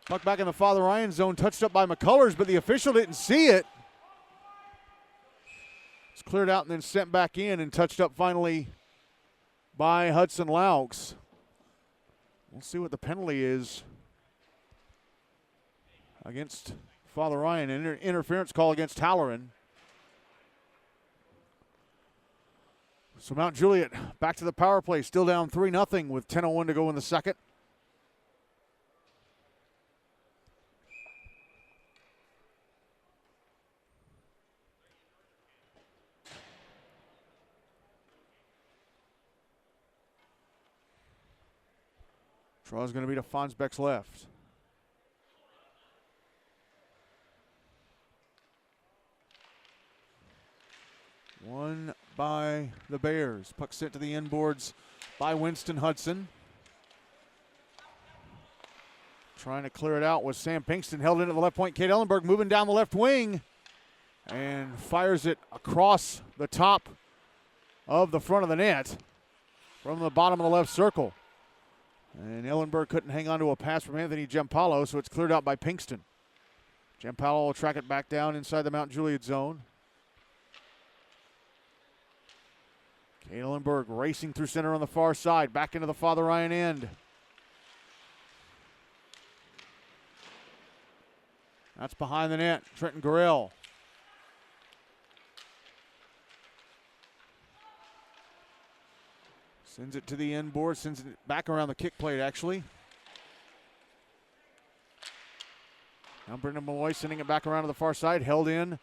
Puck back in the Father Ryan zone, touched up by McCullers, but the official didn't see it. It's cleared out and then sent back in and touched up finally by Hudson Laux. We'll see what the penalty is against Father Ryan. An interference call against Halloran. So Mount Juliet back to the power play, still down 3-0 with 10:01 to go in the second. Draw is going to be to Fonsbeck's left. Won by the Bears. Puck sent to the inboards by Winston Hudson. Trying to clear it out was Sam Pinkston. Held into the left point. Kate Ellenberg moving down the left wing and fires it across the top of the front of the net from the bottom of the left circle. And Ellenberg couldn't hang on to a pass from Anthony Giampaolo, so it's cleared out by Pinkston. Giampaolo will track it back down inside the Mount Juliet zone. Kate Ellenberg racing through center on the far side, back into the Father Ryan end. That's behind the net, Trenton Gorell. Sends it to the inboard, sends it back around the kick plate, actually. Now Brendan Malloy sending it back around to the far side, held in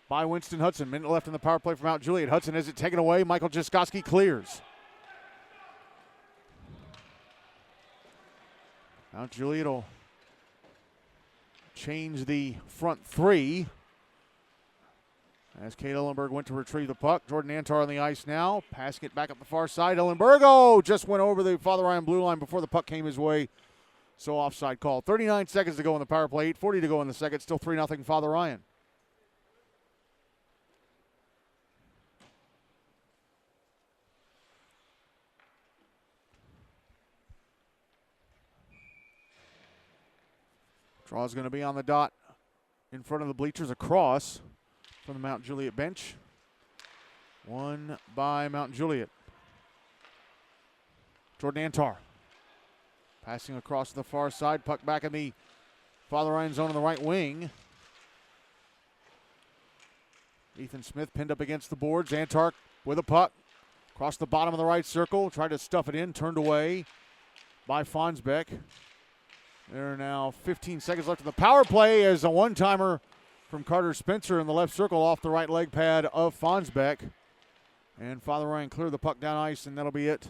by Winston Hudson. Minute left in the power play for Mount Juliet. Hudson has it taken away. Michael Jaskowski clears. Mount Juliet will change the front three as Kate Ellenberg went to retrieve the puck. Jordan Antar on the ice now, passing it back up the far side. Ellenberg, just went over the Father Ryan blue line before the puck came his way. So offside call. 39 seconds to go in the power play, 8:40 to go in the second. Still 3-0 Father Ryan. Draw is going to be on the dot in front of the bleachers across from the Mount Juliet bench. Won by Mount Juliet. Jordan Antar passing across to the far side. Puck back in the Father Ryan zone on the right wing. Ethan Smith pinned up against the boards. Antar with a puck. Across the bottom of the right circle. Tried to stuff it in. Turned away by Fonsbeck. There are now 15 seconds left in the power play as a one-timer from Carter Spencer in the left circle off the right leg pad of Fonsbeck. And Father Ryan cleared the puck down ice, and that'll be it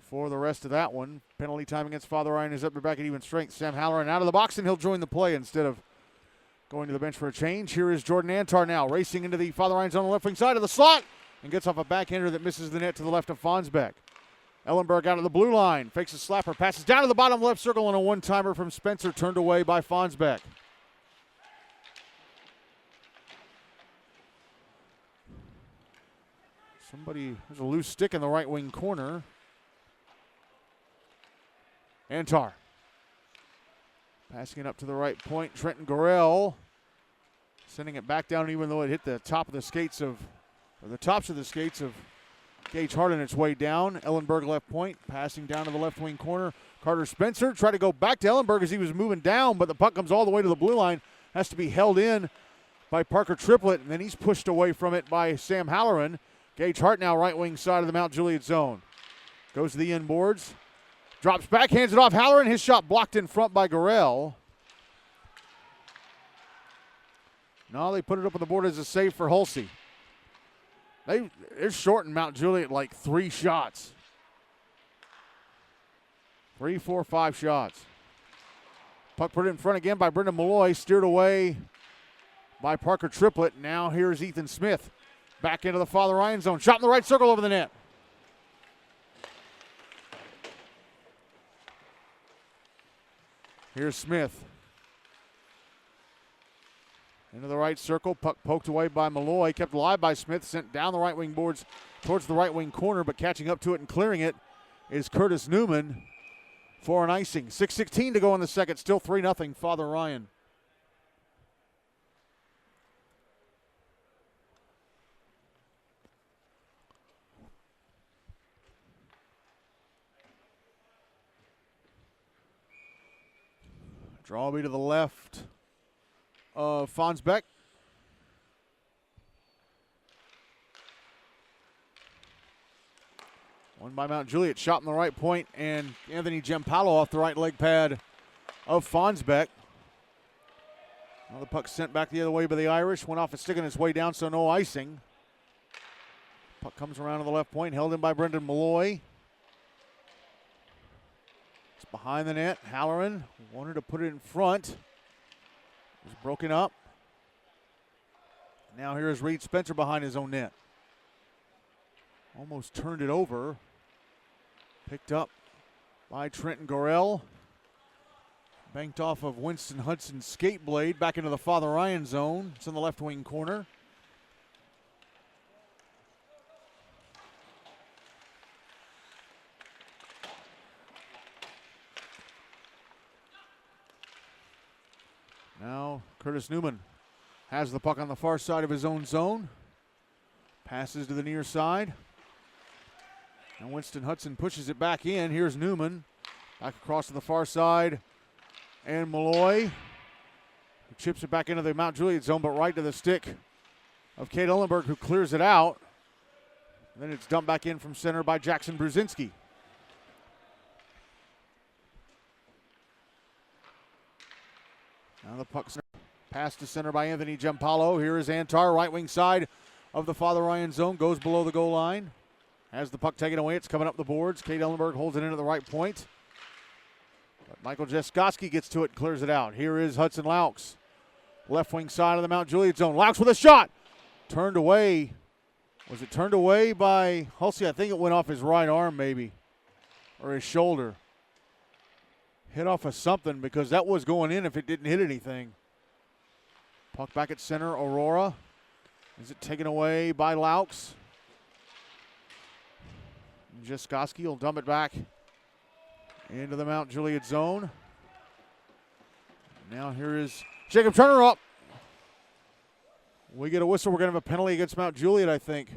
for the rest of that one. Penalty time against Father Ryan is up to back at even strength. Sam Halloran out of the box, and he'll join the play instead of going to the bench for a change. Here is Jordan Antar now racing into the Father Ryan's on the left wing side of the slot and gets off a backhander that misses the net to the left of Fonsbeck. Ellenberg out of the blue line, fakes a slapper, passes down to the bottom left circle, and a one-timer from Spencer turned away by Fonsbeck. There's a loose stick in the right wing corner. Antar passing it up to the right point. Trenton Gorell sending it back down, even though it hit the tops of the skates of Gage Hart on its way down. Ellenberg left point, passing down to the left wing corner. Carter Spencer tried to go back to Ellenberg as he was moving down, but the puck comes all the way to the blue line. Has to be held in by Parker Triplett, and then he's pushed away from it by Sam Halloran. Gage Hart now right wing side of the Mount Juliet zone. Goes to the inboards. Drops back, hands it off. Halloran, his shot blocked in front by Gorell. No, they put it up on the board as a save for Hulsey. They're shorting Mount Juliet like 3 shots. 3, 4, 5 shots. Puck put it in front again by Brendan Malloy. Steered away by Parker Triplett. Now here's Ethan Smith. Back into the Father Ryan zone. Shot in the right circle over the net. Here's Smith. Into the right circle. Puck poked away by Malloy. Kept alive by Smith. Sent down the right wing boards towards the right wing corner, but catching up to it and clearing it is Curtis Newman for an icing. 6:16 to go in the second. Still 3-0 Father Ryan. Draw be to the left of Fonsbeck. One by Mount Juliet. Shot in the right point, and Anthony Giampalo off the right leg pad of Fonsbeck. Now the puck sent back the other way by the Irish. Went off a stick on its way down, so no icing. Puck comes around to the left point, held in by Brendan Malloy. Behind the net, Halloran wanted to put it in front. It was broken up. Now here's Reed Spencer behind his own net. Almost turned it over. Picked up by Trenton Gorell. Banked off of Winston Hudson's skate blade back into the Father Ryan zone. It's in the left wing corner. Now Curtis Newman has the puck on the far side of his own zone. Passes to the near side. And Winston Hudson pushes it back in. Here's Newman. Back across to the far side. And Malloy, who chips it back into the Mount Juliet zone, but right to the stick of Kate Ellenberg, who clears it out. And then it's dumped back in from center by Jackson Brzezinski. Now the puck pass to center by Anthony Giampalo. Here is Antar, right wing side of the Father Ryan zone. Goes below the goal line. Has the puck taken away. It's coming up the boards. Kate Ellenberg holds it in at the right point. But Michael Jeskoski gets to it, clears it out. Here is Hudson Laux. Left wing side of the Mount Juliet zone. Laux with a shot. Turned away. Was it turned away by Hulsey? I think it went off his right arm maybe. Or his shoulder. Hit off of something because that was going in if it didn't hit anything. Puck back at center, Aurora. Is it taken away by Laux? Jeskoski will dump it back into the Mount Juliet zone. Now here is Jacob Turner up. We get a whistle. We're going to have a penalty against Mount Juliet, I think.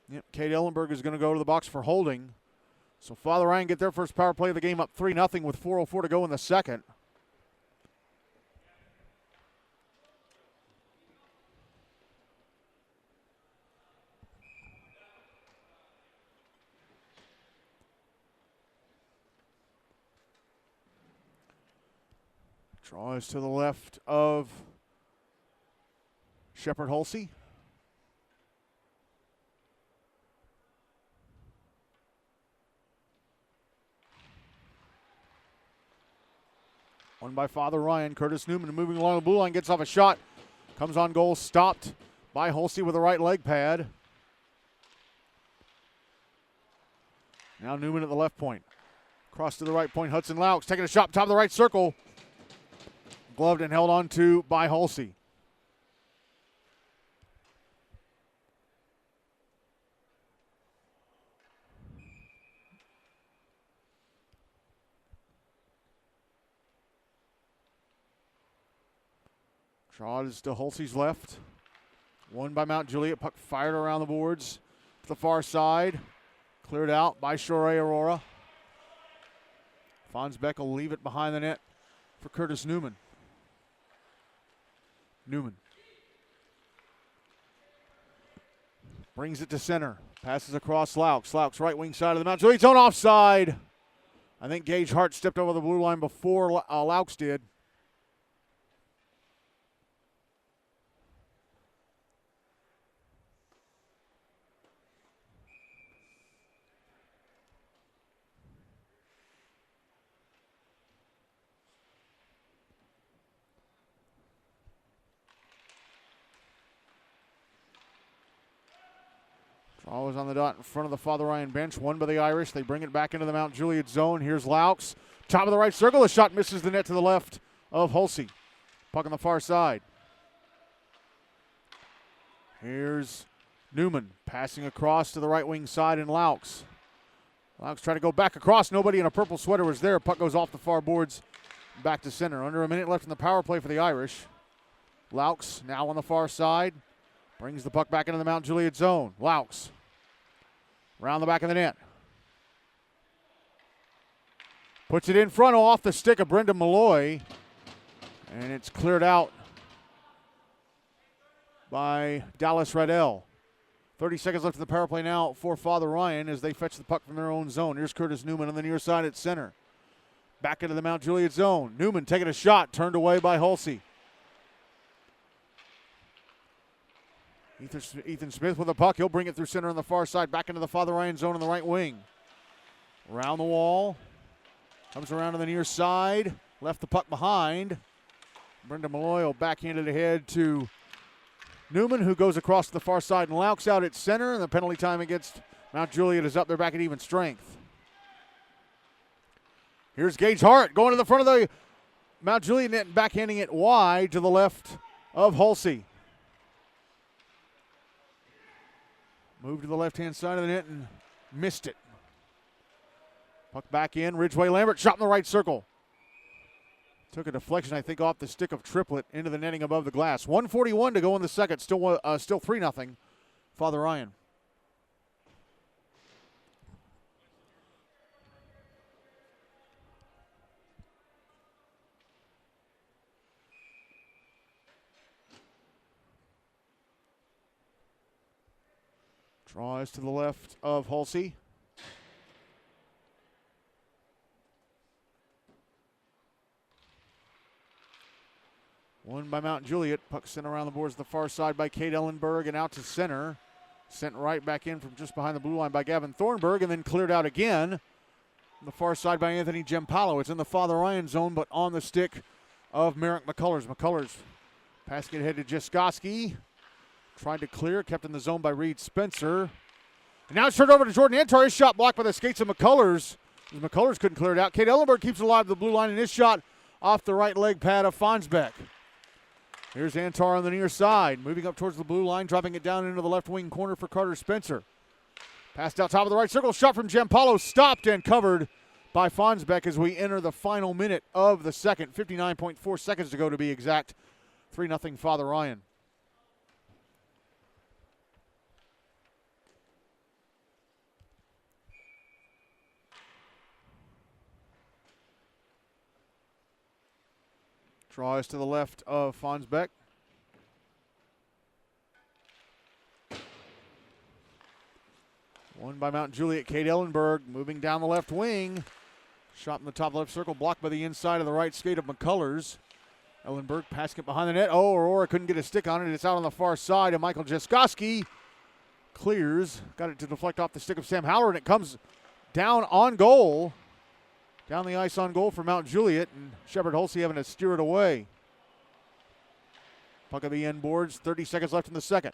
Yep, Kate Ellenberg is going to go to the box for holding. So Father Ryan get their first power play of the game up 3-0 with 4:04 to go in the second. Draw is to the left of Shepard Hulsey. One by Father Ryan. Curtis Newman moving along the blue line, gets off a shot. Comes on goal, stopped by Hulsey with a right leg pad. Now Newman at the left point. Cross to the right point, Hudson Laux taking a shot, top of the right circle. Gloved and held on to by Hulsey. Draw is to Hulsey's left. One by Mount Juliet. Puck fired around the boards to the far side. Cleared out by Shore Aurora. Fonsbeck will leave it behind the net for Curtis Newman. Newman brings it to center. Passes across Laux. Laux right wing side of the Mount Juliet zone, offside. I think Gage Hart stepped over the blue line before Laux did. Always on the dot in front of the Father Ryan bench. One by the Irish. They bring it back into the Mount Juliet zone. Here's Laux. Top of the right circle. The shot misses the net to the left of Hulsey. Puck on the far side. Here's Newman passing across to the right wing side and Laux. Laux trying to go back across. Nobody in a purple sweater was there. Puck goes off the far boards back to center. Under a minute left in the power play for the Irish. Laux now on the far side. Brings the puck back into the Mount Juliet zone. Laux around the back of the net. Puts it in front off the stick of Brendan Malloy. And it's cleared out by Dallas Riddell. 30 seconds left in the power play now for Father Ryan as they fetch the puck from their own zone. Here's Curtis Newman on the near side at center. Back into the Mount Juliet zone. Newman taking a shot, turned away by Hulsey. Ethan Smith with the puck. He'll bring it through center on the far side, back into the Father Ryan zone on the right wing. Around the wall. Comes around to the near side. Left the puck behind. Brendan Malloy will backhand it ahead to Newman, who goes across to the far side and Laux out at center. And the penalty time against Mount Juliet is up. They're back at even strength. Here's Gage Hart going to the front of the Mount Juliet net and backhanding it wide to the left of Hulsey. Moved to the left-hand side of the net and missed it. Puck back in. Ridgeway Lambert shot in the right circle. Took a deflection, I think, off the stick of Triplett into the netting above the glass. 1:41 to go in the second. Still 3-0. Father Ryan. Draws to the left of Hulsey. Won by Mount Juliet. Puck sent around the boards to the far side by Kate Ellenberg and out to center. Sent right back in from just behind the blue line by Gavin Thornburg and then cleared out again on the far side by Anthony Giampaolo. It's in the Father Ryan zone, but on the stick of Merrick McCullers. McCullers passing it ahead to Jaskowski. Tried to clear, kept in the zone by Reed Spencer. And now it's turned over to Jordan Antar. His shot blocked by the skates of McCullers. As McCullers couldn't clear it out. Kate Ellenberg keeps it alive to the blue line, and his shot off the right leg pad of Fonsbeck. Here's Antar on the near side, moving up towards the blue line, dropping it down into the left wing corner for Carter Spencer. Passed out top of the right circle, shot from Giampaolo, stopped and covered by Fonsbeck as we enter the final minute of the second. 59.4 seconds to go to be exact. 3-0 Father Ryan. Draws to the left of Fonsbeck. Won by Mount Juliet. Kate Ellenberg moving down the left wing. Shot in the top left circle, blocked by the inside of the right skate of McCullers. Ellenberg passing it behind the net. Oh, Aurora couldn't get a stick on it. It's out on the far side, and Michael Jaskowski clears. Got it to deflect off the stick of Sam Haller, and it comes down on goal. Down the ice on goal for Mount Juliet, and Shepard Hulsey having to steer it away. Puck at the end boards, 30 seconds left in the second.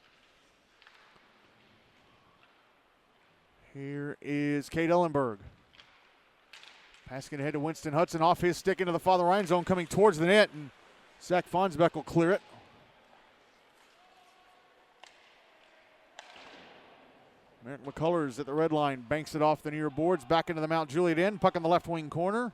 Here is Kate Ellenberg. Passing it ahead to Winston Hudson, off his stick into the Father Ryan zone, coming towards the net, and Zach Fonsbeck will clear it. Merrick McCullers at the red line, banks it off the near boards, back into the Mount Juliet end, puck in the left wing corner.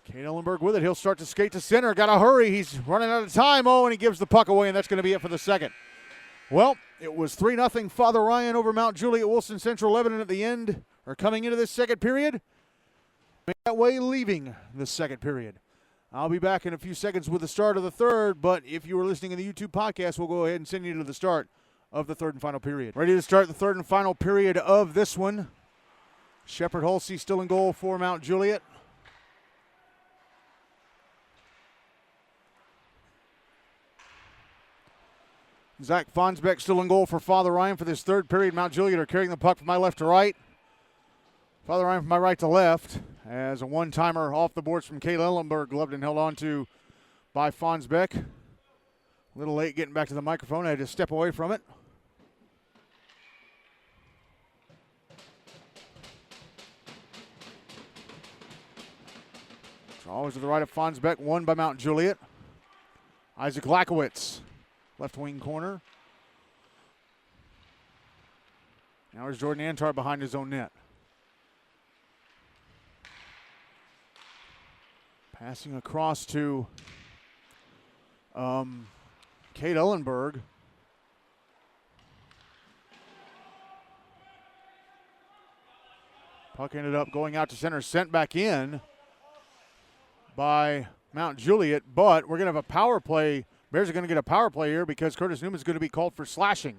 Kate Ellenberg with it, he'll start to skate to center, got to hurry, he's running out of time, and he gives the puck away, and that's going to be it for the second. Well, it was 3-0 Father Ryan over Mount Juliet-Wilson Central-Lebanon at the end, or coming into this second period. That way leaving the second period. I'll be back in a few seconds with the start of the third, but if you were listening in the YouTube podcast, we'll go ahead and send you to the start of the third and final period. Ready to start the third and final period of this one. Shepard Hulsey still in goal for Mount Juliet. Zach Fonsbeck still in goal for Father Ryan for this third period. Mount Juliet are carrying the puck from my left to right. Father Ryan from my right to left as a one-timer off the boards from Kayla Ellenberg, gloved and held on to by Fonsbeck. A little late getting back to the microphone. I had to step away from it. Draw is to the right of Fonsbeck, won by Mount Juliet. Isaac Lakowitz, left wing corner. Now there's Jordan Antar behind his own net. Passing across to Kate Ellenberg. Puck ended up going out to center, sent back in by Mount Juliet, but we're going to have a power play. Bears are going to get a power play here because Curtis Newman is going to be called for slashing.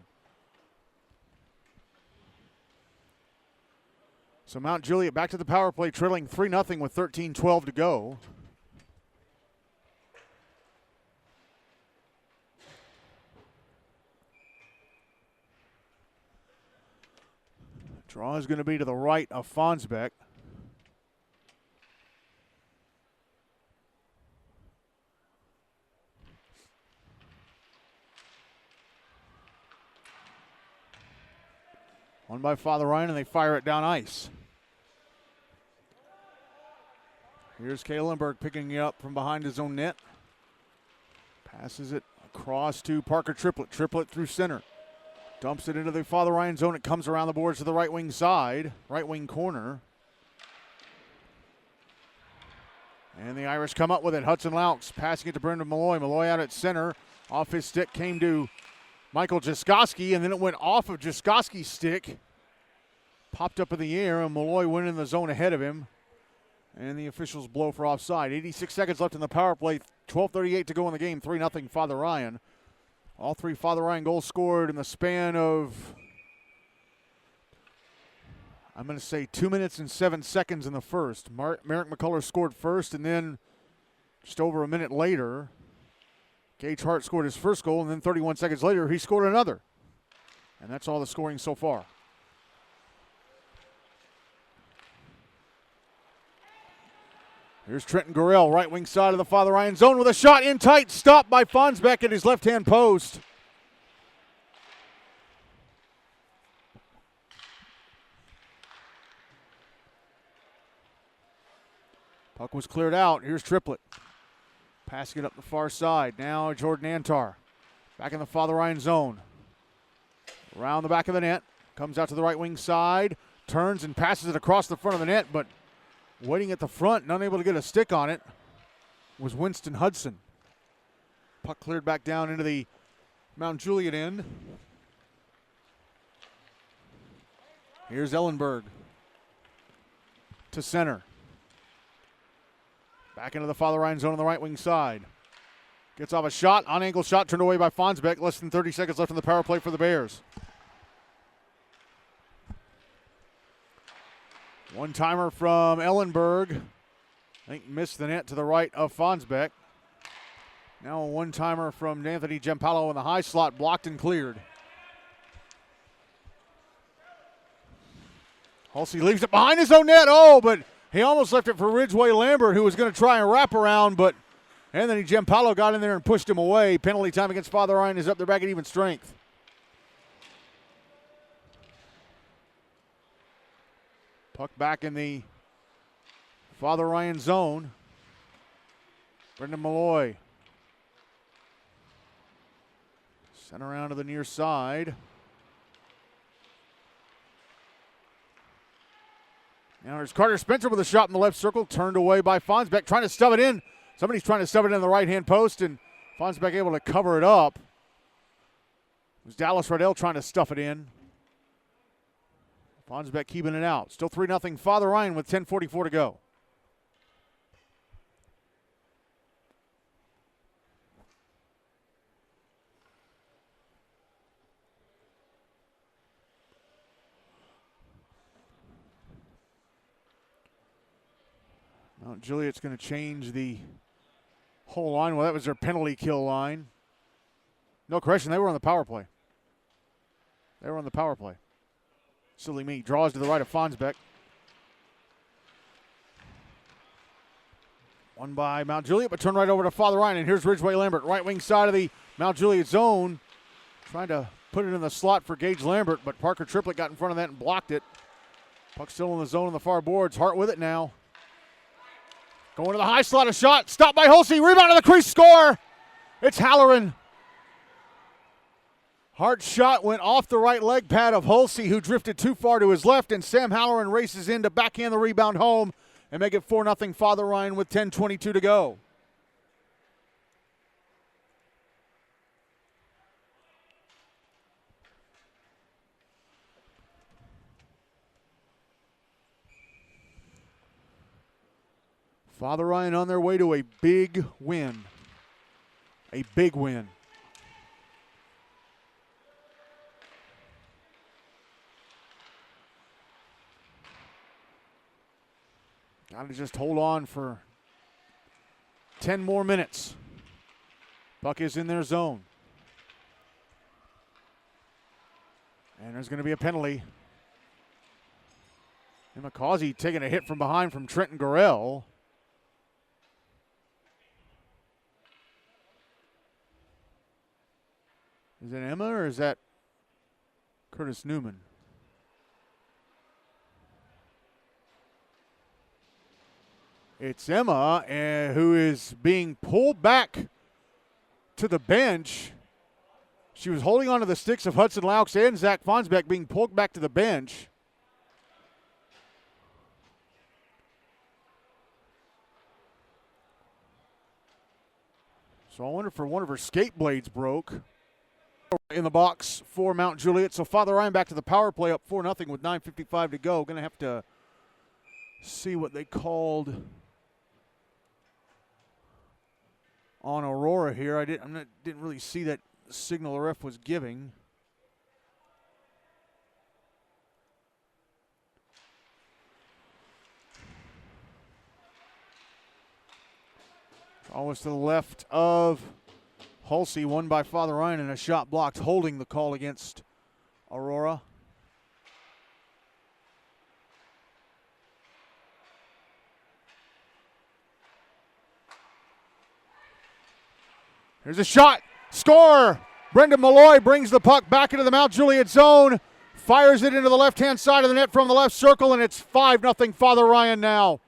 So Mount Juliet back to the power play, trailing 3-0 with 13:12 to go. Draw is going to be to the right of Fonsbeck. Won by Father Ryan, and they fire it down ice. Here's Kaylenberg picking it up from behind his own net. Passes it across to Parker Triplett. Triplett through center. Dumps it into the Father Ryan zone. It comes around the boards to the right wing side, right wing corner. And the Irish come up with it. Hudson Laux passing it to Brendan Malloy. Malloy out at center. Off his stick came to Michael Jaskowski, and then it went off of Jaskowski's stick. Popped up in the air, and Malloy went in the zone ahead of him. And the officials blow for offside. 86 seconds left in the power play. 12:38 to go in the game. 3-0 Father Ryan. All three Father Ryan goals scored in the span of, I'm going to say, 2 minutes and 7 seconds in the first. Merrick McCullough scored first, and then just over a minute later, Gage Hart scored his first goal, and then 31 seconds later, he scored another. And that's all the scoring so far. Here's Trenton Gorell, right wing side of the Father Ryan zone with a shot in tight, stopped by Fonsbeck at his left-hand post. Puck was cleared out. Here's Triplett. Passing it up the far side. Now Jordan Antar. Back in the Father Ryan zone. Around the back of the net. Comes out to the right wing side. Turns and passes it across the front of the net, but waiting at the front, not able to get a stick on it, was Winston Hudson. Puck cleared back down into the Mount Juliet end. Here's Ellenberg to center. Back into the Father Ryan zone on the right wing side. Gets off a shot, on-angle shot turned away by Fonsbeck. Less than 30 seconds left in the power play for the Bears. One-timer from Ellenberg. I think missed the net to the right of Fonsbeck. Now a one-timer from Anthony Giampaolo in the high slot, blocked and cleared. Hulsey leaves it behind his own net. Oh, but he almost left it for Ridgeway Lambert, who was going to try and wrap around, but Anthony Giampaolo got in there and pushed him away. Penalty time against Father Ryan is up. They're back at even strength. Puck back in the Father Ryan zone. Brendan Malloy. Sent around to the near side. Now there's Carter Spencer with a shot in the left circle. Turned away by Fonsbeck. Trying to stub it in. Somebody's trying to stub it in the right-hand post, and Fonsbeck able to cover it up. It was Dallas Riddell trying to stuff it in. Fonsbeck keeping it out. Still 3-0 Father Ryan with 10:44 to go. Mount Juliet's going to change the whole line. Well, that was their penalty kill line. No correction, they were on the power play. They were on the power play. Silly me. Draws to the right of Fonsbeck. One by Mount Juliet, but turn right over to Father Ryan, and here's Ridgeway Lambert, right wing side of the Mount Juliet zone. Trying to put it in the slot for Gage Lambert, but Parker Triplett got in front of that and blocked it. Puck still in the zone on the far boards. Hart with it now. Going to the high slot, a shot. Stopped by Hulsey. Rebound to the crease, score. It's Halloran. Hart's shot went off the right leg pad of Hulsey, who drifted too far to his left, and Sam Halloran races in to backhand the rebound home and make it 4-0 Father Ryan with 10:22 to go. Father Ryan on their way to a big win. A big win. Got to just hold on for 10 more minutes. Puck is in their zone. And there's going to be a penalty. And McCausey taking a hit from behind from Trenton Gorell. Is it Emma or is that Curtis Newman? It's Emma, who is being pulled back to the bench. She was holding onto the sticks of Hudson Laux and Zach Fonsbeck, being pulled back to the bench. So I wonder if one of her skate blades broke. In the box for Mount Juliet. So Father Ryan back to the power play, up 4-0 with 9:55 to go. Going to have to see what they called on Aurora here. I didn't really see that signal the ref was giving. Always to the left of Hulsey, won by Father Ryan, and a shot blocked, holding the call against Aurora. Here's a shot. Score! Brendan Malloy brings the puck back into the Mount Juliet zone, fires it into the left-hand side of the net from the left circle, and it's 5-0 Father Ryan now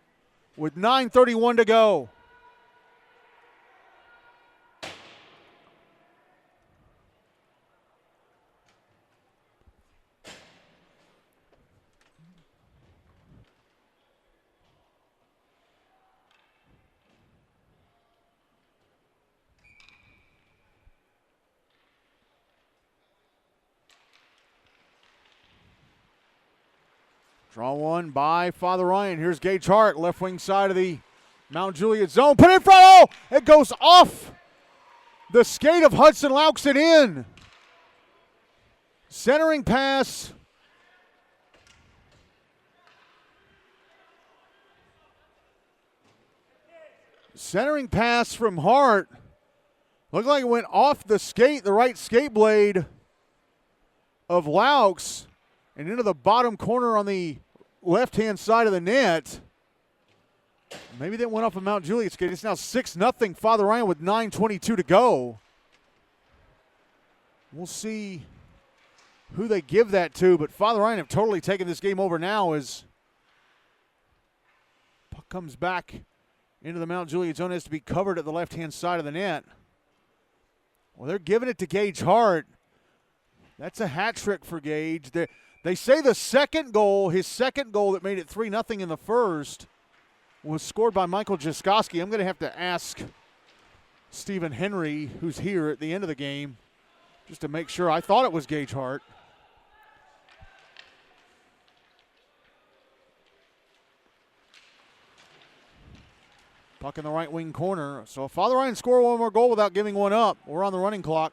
with 9:31 to go. Draw one by Father Ryan. Here's Gage Hart, left wing side of the Mount Juliet zone. Put it in front. Oh, it goes off the skate of Hudson Laux and in. Centering pass. Centering pass from Hart. Looked like it went off the skate, the right skate blade of Laux, and into the bottom corner on the left-hand side of the net. Maybe that went off of Mount Juliet's skate. It's now 6-0 Father Ryan with 9:22 to go. We'll see who they give that to, but Father Ryan have totally taken this game over now as puck comes back into the Mount Juliet zone. It has to be covered at the left-hand side of the net. Well, they're giving it to Gage Hart. That's a hat trick for Gage. They say the second goal, his second goal that made it 3-0 in the first, was scored by Michael Jaskowski. I'm going to have to ask Stephen Henry, who's here at the end of the game, just to make sure. I thought it was Gage Hart. Puck in the right wing corner. So if Father Ryan score one more goal without giving one up, we're on the running clock.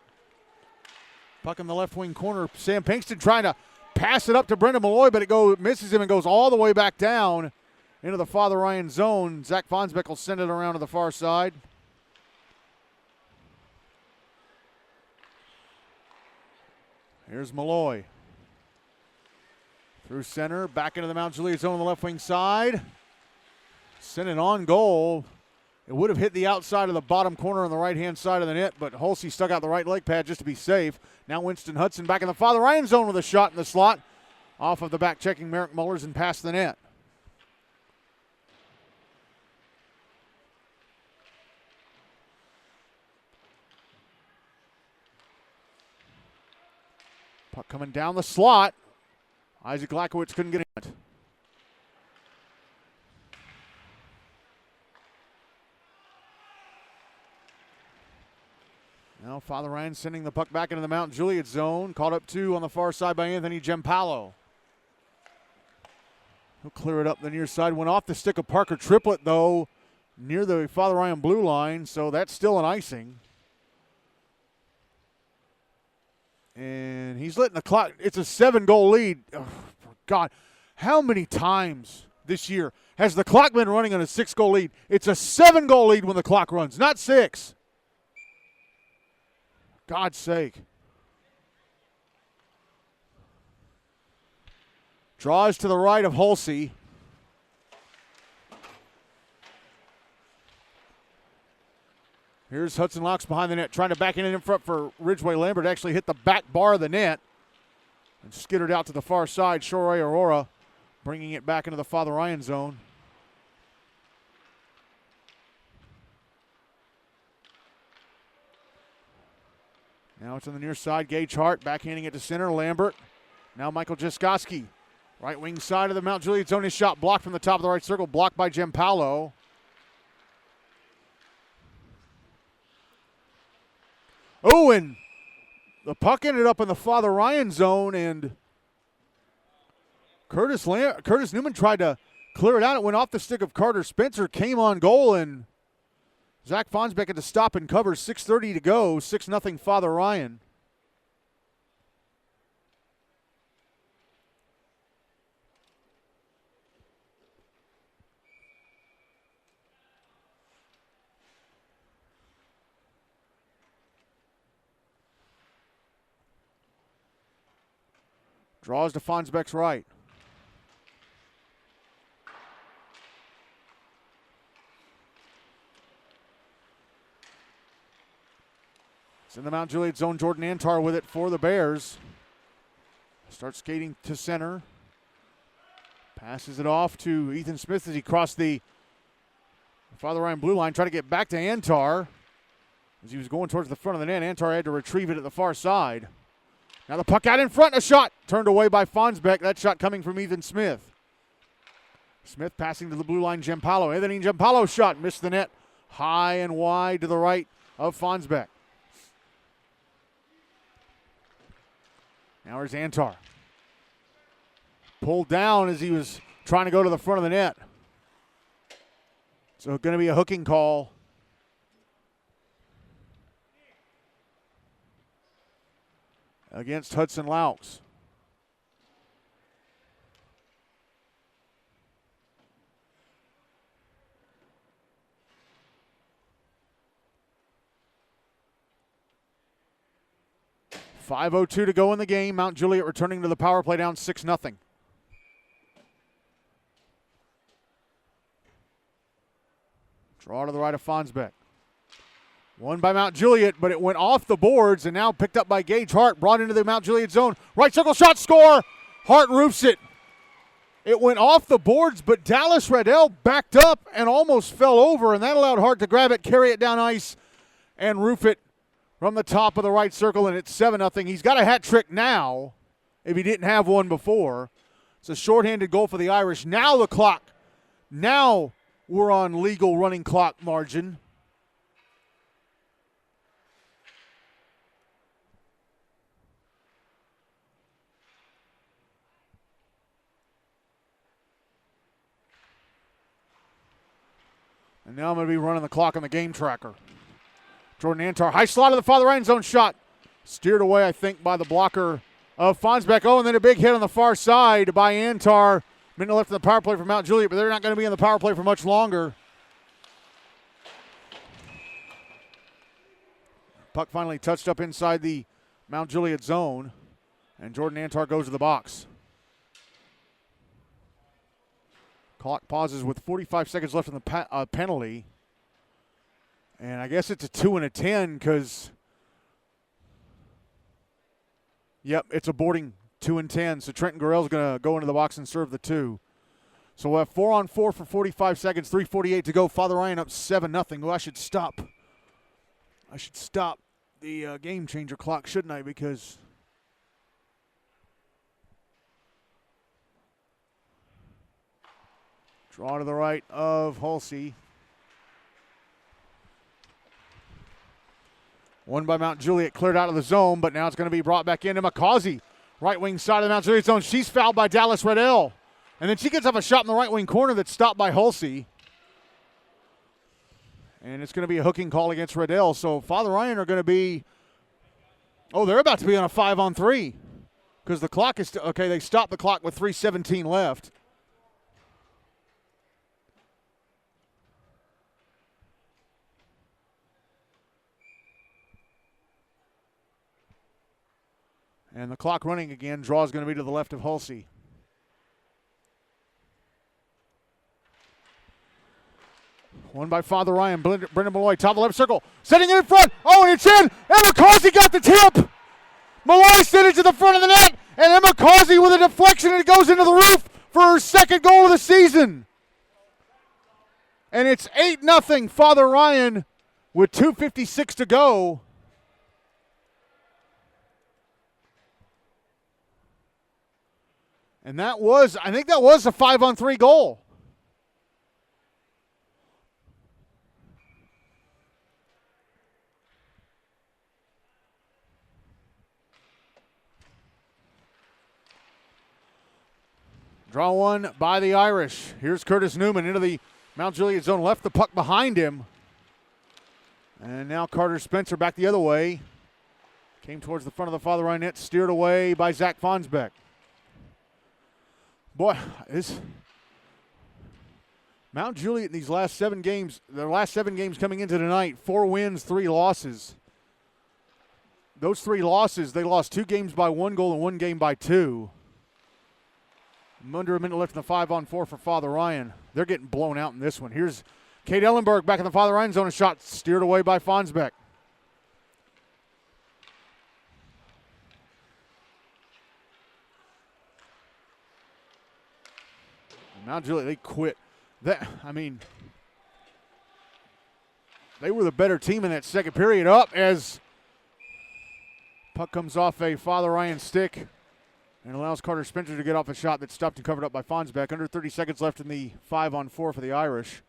Puck in the left wing corner. Sam Pinkston trying to pass it up to Brendan Malloy, but it misses him and goes all the way back down. into the Father Ryan zone. Zach Fonsbeck will send it around to the far side. Here's Malloy. Through center, back into the Mount Juliet zone on the left wing side. Sent it on goal. It would have hit the outside of the bottom corner on the right-hand side of the net, but Holsey stuck out the right leg pad just to be safe. Now Winston Hudson back in the Father Ryan zone with a shot in the slot. Off of the back checking Merrick Mullers and past the net. Puck coming down the slot. Isaac Lakowitz couldn't get it. Now Father Ryan sending the puck back into the Mount Juliet zone. Caught up two on the far side by Anthony Giampaolo. He'll clear it up the near side. Went off the stick of Parker Triplett, though, near the Father Ryan blue line, so that's still an icing. And he's letting the clock. It's a 7-goal lead. Oh, for God, how many times this year has the clock been running on a 6-goal lead? It's a 7-goal lead when the clock runs, not 6. God's sake. Draws to the right of Holsey. Here's Hudson Laux behind the net, trying to back in front for Ridgeway Lambert. Actually hit the back bar of the net and skittered out to the far side. Shorey Aurora bringing it back into the Father Ryan zone. Now it's on the near side. Gage Hart backhanding it to center. Lambert. Now Michael Jaskowski. Right wing side of the Mount Juliet zone. His shot blocked from the top of the right circle. Blocked by Giampaolo. Oh, and the puck ended up in the Father Ryan zone, and Curtis Newman tried to clear it out. It went off the stick of Carter Spencer, came on goal, and Zach Fonsbeck had to stop and cover. 6:30 to go, 6-0 Father Ryan. Draws to Fonsbeck's right. It's in the Mount Juliet zone. Jordan Antar with it for the Bears. Starts skating to center. Passes it off to Ethan Smith as he crossed the Father Ryan blue line. Trying to get back to Antar. As he was going towards the front of the net, Antar had to retrieve it at the far side. Now the puck out in front, a shot turned away by Fonsbeck. That shot coming from Ethan Smith. Smith passing to the blue line, Giampaolo. Anthony Giampaolo shot, missed the net. High and wide to the right of Fonsbeck. Now here's Antar. Pulled down as he was trying to go to the front of the net. So going to be a hooking call. Against Hudson Laux. .5:02 to go in the game. Mount Juliet returning to the power play, down 6-0. Draw to the right of Fonsbeck. Won by Mount Juliet, but it went off the boards and now picked up by Gage Hart, brought into the Mount Juliet zone. Right circle shot, score! Hart roofs it. It went off the boards, but Dallas Riddell backed up and almost fell over, and that allowed Hart to grab it, carry it down ice, and roof it from the top of the right circle, and it's 7-0. He's got a hat trick now, if he didn't have one before. It's a shorthanded goal for the Irish. Now the clock. Now we're on legal running clock margin. And now I'm going to be running the clock on the game tracker. Jordan Antar, high slot of the Father Ryan zone shot. Steered away, I think, by the blocker of Fonsbeck. Oh, and then a big hit on the far side by Antar. Minute left in the power play for Mount Juliet, but they're not going to be in the power play for much longer. Puck finally touched up inside the Mount Juliet zone, and Jordan Antar goes to the box. Clock pauses with 45 seconds left in the penalty. And I guess it's a 2 and a 10 because, yep, it's a boarding 2 and 10. So Trenton Gorell's going to go into the box and serve the 2. So we'll have 4-on-4 for 45 seconds, 3:48 to go. Father Ryan up 7-0. Well, I should stop the game changer clock, shouldn't I? Because draw to the right of Hulsey. One by Mount Juliet, cleared out of the zone, but now it's going to be brought back into McCausey. Right wing side of the Mount Juliet zone. She's fouled by Dallas Riddell. And then she gets off a shot in the right wing corner that's stopped by Hulsey. And it's going to be a hooking call against Riddell. So Father Ryan are going to be, they're about to be on a 5-on-3. Because the clock is, they stopped the clock with 3:17 left. And the clock running again. Draw is going to be to the left of Hulsey. One by Father Ryan. Brendan Malloy, top of the left circle. Setting it in front. And it's in. Emma Causey got the tip. Malloy sent it to the front of the net. And Emma Causey with a deflection, and it goes into the roof for her second goal of the season. And it's 8-0 Father Ryan with 2:56 to go. And I think that was a 5-on-3 goal. Draw one by the Irish. Here's Curtis Newman into the Mount Juliet zone, left the puck behind him. And now Carter Spencer back the other way. Came towards the front of the Father Ryan net, steered away by Zach Fonsbeck. Boy, Mount Juliet in these last 7 games, their last 7 games coming into tonight, 4 wins, 3 losses. Those 3 losses, they lost 2 games by 1 goal and 1 game by 2. Under a minute left in the 5-on-4 for Father Ryan. They're getting blown out in this one. Here's Kate Ellenberg back in the Father Ryan zone. A shot steered away by Fonsbeck. Mount Juliet, they quit. They were the better team in that second period. Up as puck comes off a Father Ryan stick and allows Carter Spencer to get off a shot that's stopped and covered up by Fonsbeck. Under 30 seconds left in the 5-on-4 for the Irish.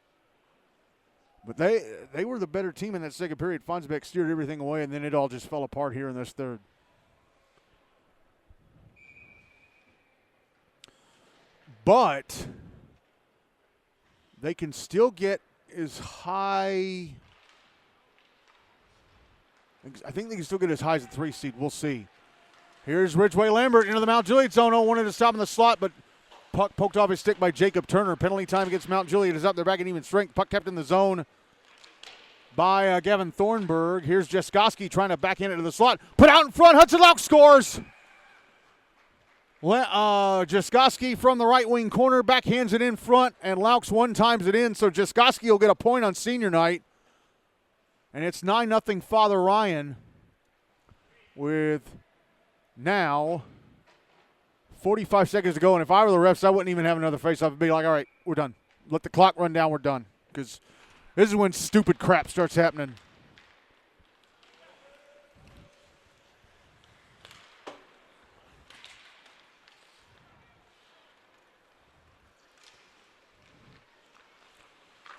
But they were the better team in that second period. Fonsbeck steered everything away, and then it all just fell apart here in this third. But they can still get as high. I think they can still get as high as a 3 seed. We'll see. Here's Ridgeway Lambert into the Mount Juliet zone. Wanted to stop in the slot, but puck poked off his stick by Jacob Turner. Penalty time against Mount Juliet is up. They're back at even strength. Puck kept in the zone by Gavin Thornburg. Here's Jaskowski trying to back in it to the slot. Put out in front. Hudson Lauk scores. Jaskowski from the right wing corner backhands it in front, and Laux one-times it in, so Jaskowski will get a point on senior night. And it's 9-0 Father Ryan with now 45 seconds to go. And if I were the refs, I wouldn't even have another face-off. I'd be like, all right, we're done. Let the clock run down, we're done. Because this is when stupid crap starts happening.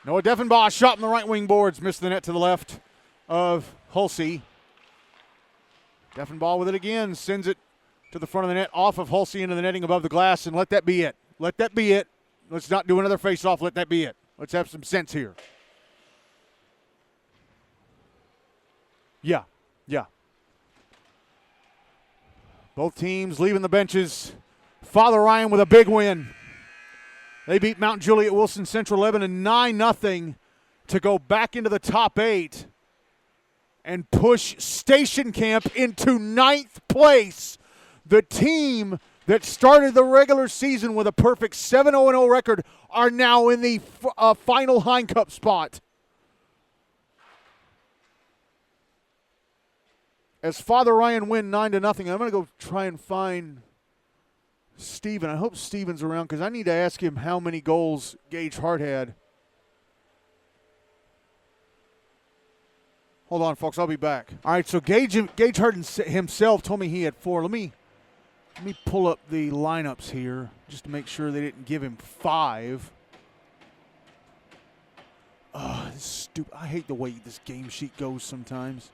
Noah Deffenbaugh shot in the right wing boards, missed the net to the left of Hulsey. Deffenbaugh with it again, sends it to the front of the net, off of Hulsey into the netting above the glass, and let that be it. Let that be it. Let's not do another face-off. Let that be it. Let's have some sense here. Yeah. Both teams leaving the benches. Father Ryan with a big win. They beat Mount Juliet-Wilson Central-Lebanon 9-0 to go back into the top 8 and push Station Camp into 9th place. The team that started the regular season with a perfect 7-0-0 record are now in the final Hein Cup spot. As Father Ryan win 9-0, I'm going to go try and find Steven. I hope Steven's around because I need to ask him how many goals Gage Hart had. Hold on, folks. I'll be back. All right, so Gage Hart himself told me he had 4. Let me pull up the lineups here just to make sure they didn't give him 5. Oh, this is stupid. I hate the way this game sheet goes sometimes.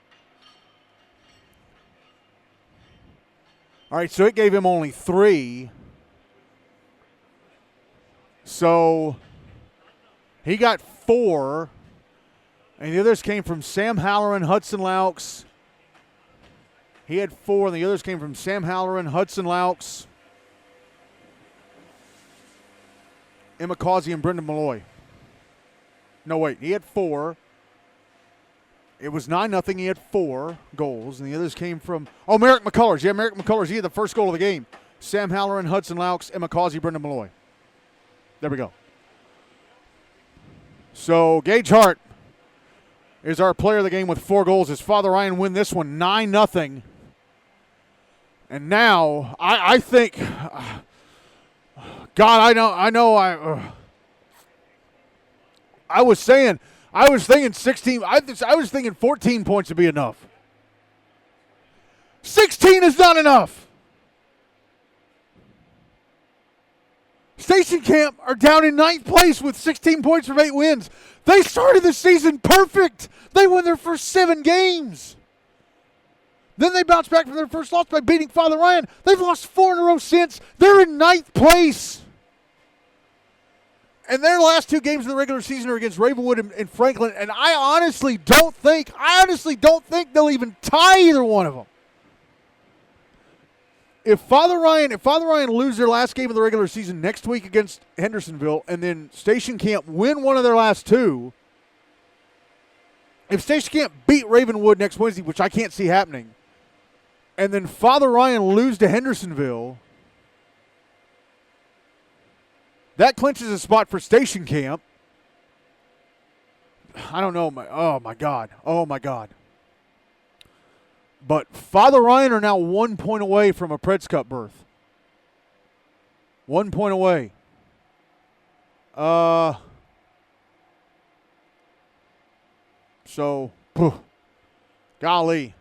All right, so it gave him only 3. So he got 4. And the others came from Sam Halloran, Hudson Laux. He had 4, and the others came from Sam Halloran, Hudson Laux, Emma Causey, and Brendan Malloy. No, wait, he had 4. It was 9-0. He had 4 goals, and the others came from Merrick McCullers. Yeah, Merrick McCullers. He had the first goal of the game. Sam Halloran, Hudson Laux, Emma Causey, Brendan Malloy. There we go. So Gage Hart is our player of the game with 4 goals. His Father Ryan win this one 9-0. And now I think, God, I was thinking 16. I was thinking 14 points would be enough. 16 is not enough. Station Camp are down in 9th place with 16 points from 8 wins. They started the season perfect. They won their first 7 games. Then they bounced back from their first loss by beating Father Ryan. They've lost 4 in a row since. They're in 9th place. And their last 2 games of the regular season are against Ravenwood and Franklin. And I honestly don't think they'll even tie either one of them. If Father Ryan lose their last game of the regular season next week against Hendersonville, and then Station Camp win one of their last 2, if Station Camp beat Ravenwood next Wednesday, which I can't see happening, and then Father Ryan lose to Hendersonville, that clinches a spot for Station Camp. I don't know. Oh, my God. But Father Ryan are now 1 point away from a Preds Cup berth. 1 point away. So, golly.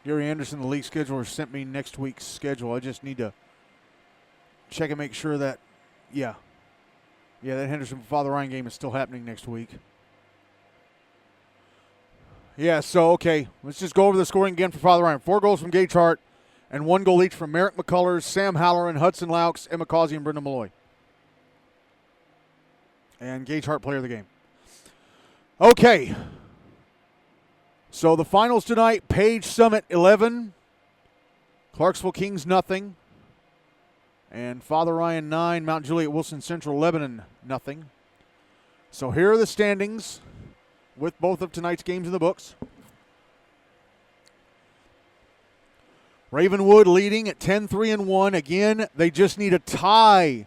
Gary Anderson, the league scheduler, sent me next week's schedule. I just need to check and make sure that, that Henderson-Father Ryan game is still happening next week. Yeah, so, okay, let's just go over the scoring again for Father Ryan. 4 goals from Gage Hart and 1 goal each from Merrick McCullers, Sam Halloran, Hudson Laux, Emma Causey, and Brendan Malloy. And Gage Hart, player of the game. Okay. So the finals tonight, Page Summit 11, Clarksville Kings nothing, and Father Ryan 9, Mount Juliet-Wilson Central-Lebanon nothing. So here are the standings with both of tonight's games in the books. Ravenwood leading at 10-3-1. Again, they just need a tie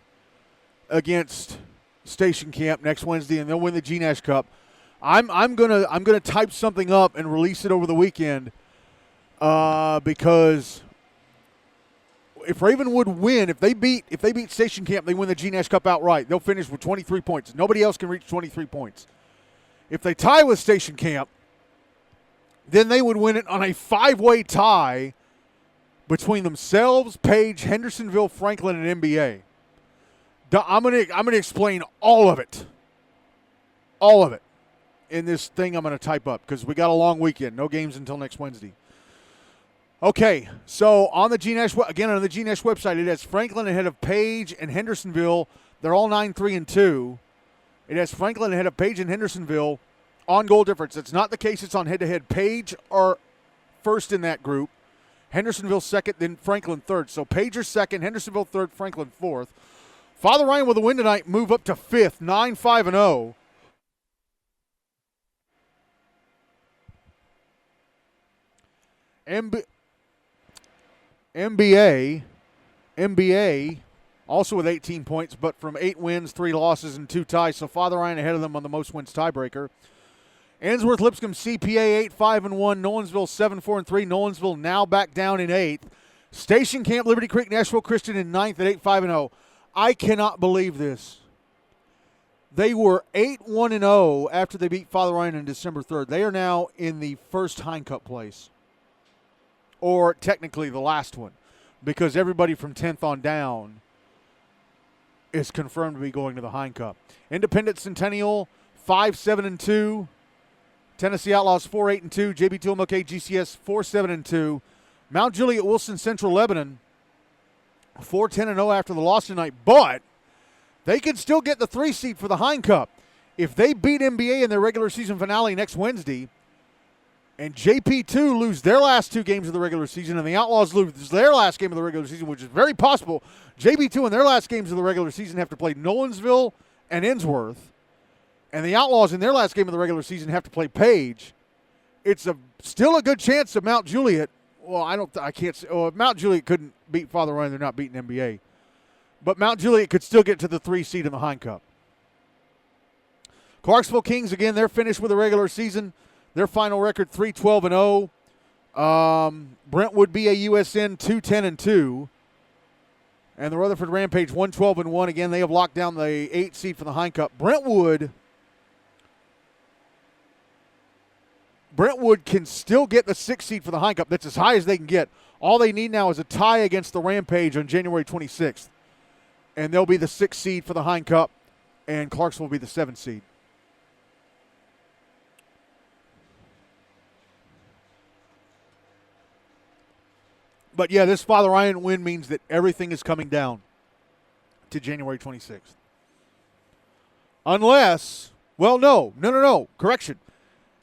against Station Camp next Wednesday, and they'll win the GNASH Cup. I'm gonna type something up and release it over the weekend because if Ravenwood win, if they beat Station Camp, they win the GNASH Cup outright. They'll finish with 23 points. Nobody else can reach 23 points. If they tie with Station Camp, then they would win it on a 5-way tie between themselves, Page, Hendersonville, Franklin, and NBA. I'm gonna explain all of it in this thing I'm going to type up because we got a long weekend. No games until next Wednesday. Okay, so on the GNASH, again, on the GNASH website, it has Franklin ahead of Page and Hendersonville. They're all 9-3-2. It has Franklin ahead of Page and Hendersonville on goal difference. It's not the case. It's on head-to-head. Page are first in that group. Hendersonville second, then Franklin third. So Page are second, Hendersonville third, Franklin fourth. Father Ryan with a win tonight, move up to fifth, 9-5-0. MBA, also with 18 points, but from 8 wins, 3 losses, and 2 ties. So Father Ryan ahead of them on the most wins tiebreaker. Ainsworth Lipscomb CPA 8-5-1. Nolensville 7-4-3. Nolensville now back down in 8th. Station Camp Liberty Creek Nashville Christian in 9th at 8-5-0. I cannot believe this. They were 8-1-0 after they beat Father Ryan on December 3rd. They are now in the first Hein Cup place. Or technically the last one, because everybody from 10th on down is confirmed to be going to the Hein Cup. Independent Centennial 5-7-2. Tennessee Outlaws 4-8-2. JB2 MLK GCS 4-7-2. Mount Juliet-Wilson Central-Lebanon 4-10-0 after the loss tonight, but they could still get the 3 seed for the Hein Cup. If they beat NBA in their regular season finale next Wednesday, and JP2 lose their last 2 games of the regular season, and the Outlaws lose their last game of the regular season, which is very possible, JP2 in their last games of the regular season have to play Nolensville and Ainsworth, and the Outlaws in their last game of the regular season have to play Page. It's still a good chance of Mount Juliet. Well, I can't say. If Mount Juliet couldn't beat Father Ryan, they're not beating NBA. But Mount Juliet could still get to the 3 seed in the Hein Cup. Clarksville Kings, again, they're finished with the regular season. Their final record, 3-12-0. Brentwood BAUSN 2-10-2. And the Rutherford Rampage 1-12-1. Again, they have locked down the 8 seed for the Hein Cup. Brentwood can still get the 6 seed for the Hein Cup. That's as high as they can get. All they need now is a tie against the Rampage on January 26th. And they'll be the 6 seed for the Hein Cup, and Clarksville will be the 7 seed. But, yeah, this Father Ryan win means that everything is coming down to January 26th. Unless, well, no. Correction.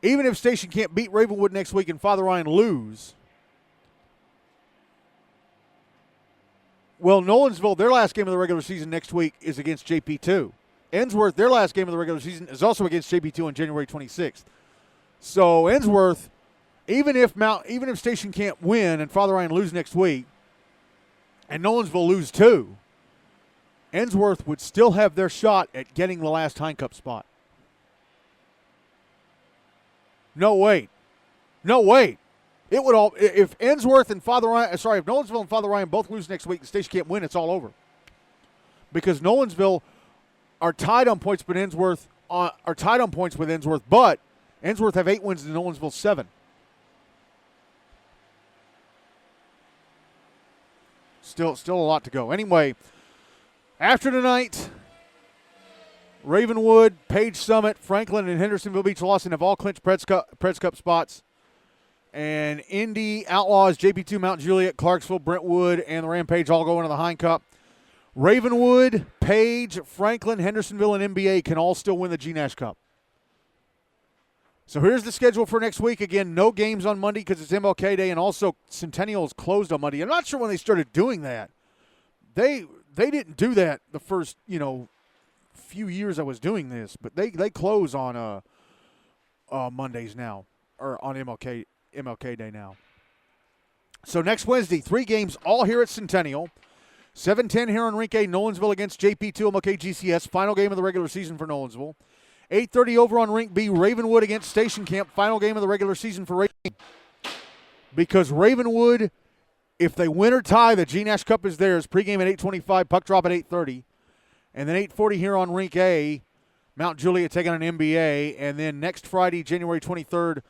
Even if Station can't beat Ravenwood next week and Father Ryan lose, well, Nolensville, their last game of the regular season next week is against JP2. Ainsworth, their last game of the regular season is also against JP2 on January 26th. So Ainsworth, even if Station can't win and Father Ryan lose next week, and Nolensville lose too, Ainsworth would still have their shot at getting the last Hein Cup spot. No, wait. It would all, if Ainsworth and if Nolensville and Father Ryan both lose next week, the Station can't win, it's all over. Because Nolensville are tied on points, but Ainsworth are tied on points with Ainsworth, but Ainsworth have 8 wins and Nolensville 7. Still a lot to go. Anyway, after tonight, Ravenwood, Page Summit, Franklin, and Hendersonville Beach Lawson have all clinched Preds Cup spots. And Indy, Outlaws, JP2, Mount Juliet, Clarksville, Brentwood, and the Rampage all go into the Hein Cup. Ravenwood, Page, Franklin, Hendersonville, and NBA can all still win the GNASH Cup. So here's the schedule for next week. Again, no games on Monday because it's MLK Day, and also Centennial is closed on Monday. I'm not sure when they started doing that. They didn't do that the first, few years I was doing this, but they close on Mondays now, or on MLK Day now. So next Wednesday, 3 games all here at Centennial. 7:10 here on Rink A, Nolensville against JP2 MLK GCS, final game of the regular season for Nolensville. 8:30 over on Rink B, Ravenwood against Station Camp, final game of the regular season for Ravenwood. Because Ravenwood, if they win or tie, the GNASH Cup is theirs. Pregame at 8:25, puck drop at 8:30. And then 8:40 here on Rink A, Mount Juliet taking on NBA. And then next Friday, January 23rd,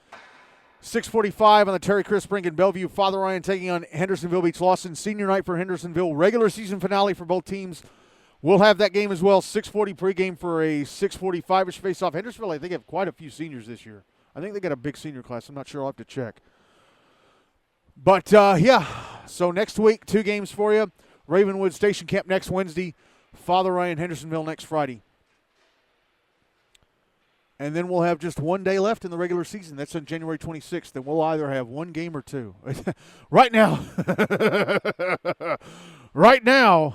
6:45 on the Terry Chris Brink in Bellevue. Father Ryan taking on Hendersonville Beach Lawson. Senior night for Hendersonville. Regular season finale for both teams. We'll have that game as well. 6:40 pregame for a 6:45ish face-off. Hendersonville, I think, have quite a few seniors this year. I think they got a big senior class. I'm not sure. I'll have to check. But, yeah, so next week, 2 games for you. Ravenwood Station Camp next Wednesday. Father Ryan Hendersonville next Friday. And then we'll have just 1 day left in the regular season. That's on January 26th. And we'll either have 1 game or 2. Right now,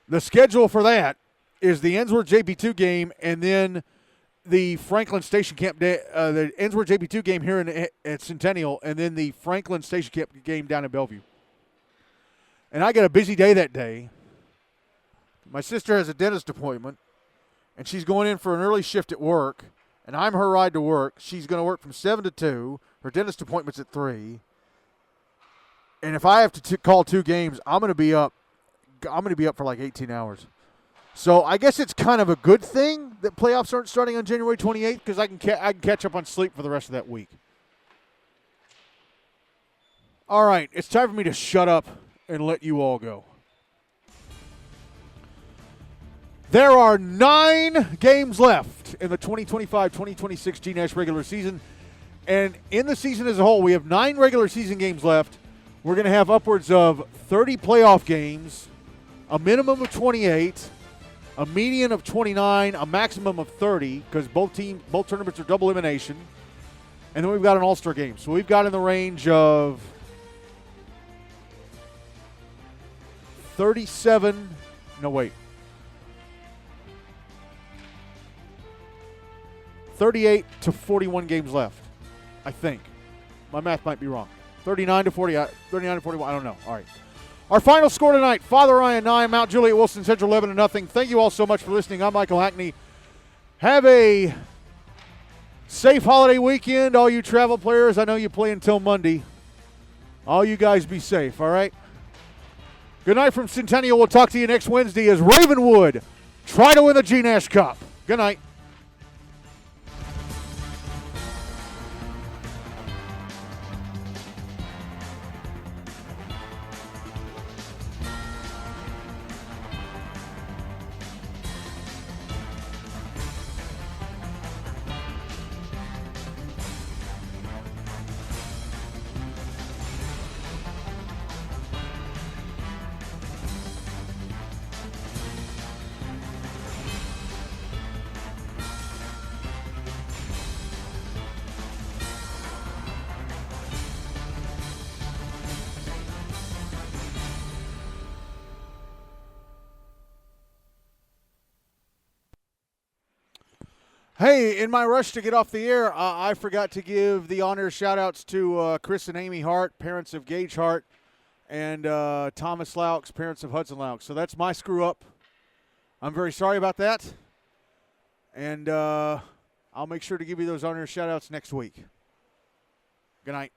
the schedule for that is the Ensworth JP2 game and then the Franklin Station Camp the Ensworth JP2 game here at Centennial, and then the Franklin Station Camp game down in Bellevue. And I got a busy day that day. My sister has a dentist appointment, and she's going in for an early shift at work, and I'm her ride to work. She's going to work from 7 to 2. Her dentist appointment's at 3. And if I have to call 2 games, I'm going to be up for like 18 hours. So I guess it's kind of a good thing that playoffs aren't starting on January 28th because I can catch up on sleep for the rest of that week. All right, it's time for me to shut up and let you all go. There are 9 games left in the 2025-2026 GNASH regular season. And in the season as a whole, we have 9 regular season games left. We're going to have upwards of 30 playoff games, a minimum of 28, a median of 29, a maximum of 30, because both tournaments are double elimination. And then we've got an all-star game. So we've got in the range of 38 to 41 games left, I think. My math might be wrong. 39 to 41, I don't know. All right. Our final score tonight, Father Ryan 9, Mount Juliet-Wilson, Central-Lebanon nothing. Thank you all so much for listening. I'm Michael Hackney. Have a safe holiday weekend, all you travel players. I know you play until Monday. All you guys be safe, all right? Good night from Centennial. We'll talk to you next Wednesday as Ravenwood try to win the GNASH Cup. Good night. Hey, in my rush to get off the air, I forgot to give the honor shout-outs to Chris and Amy Hart, parents of Gage Hart, and Thomas Laux, parents of Hudson Laux. So that's my screw-up. I'm very sorry about that. And I'll make sure to give you those honor shout-outs next week. Good night.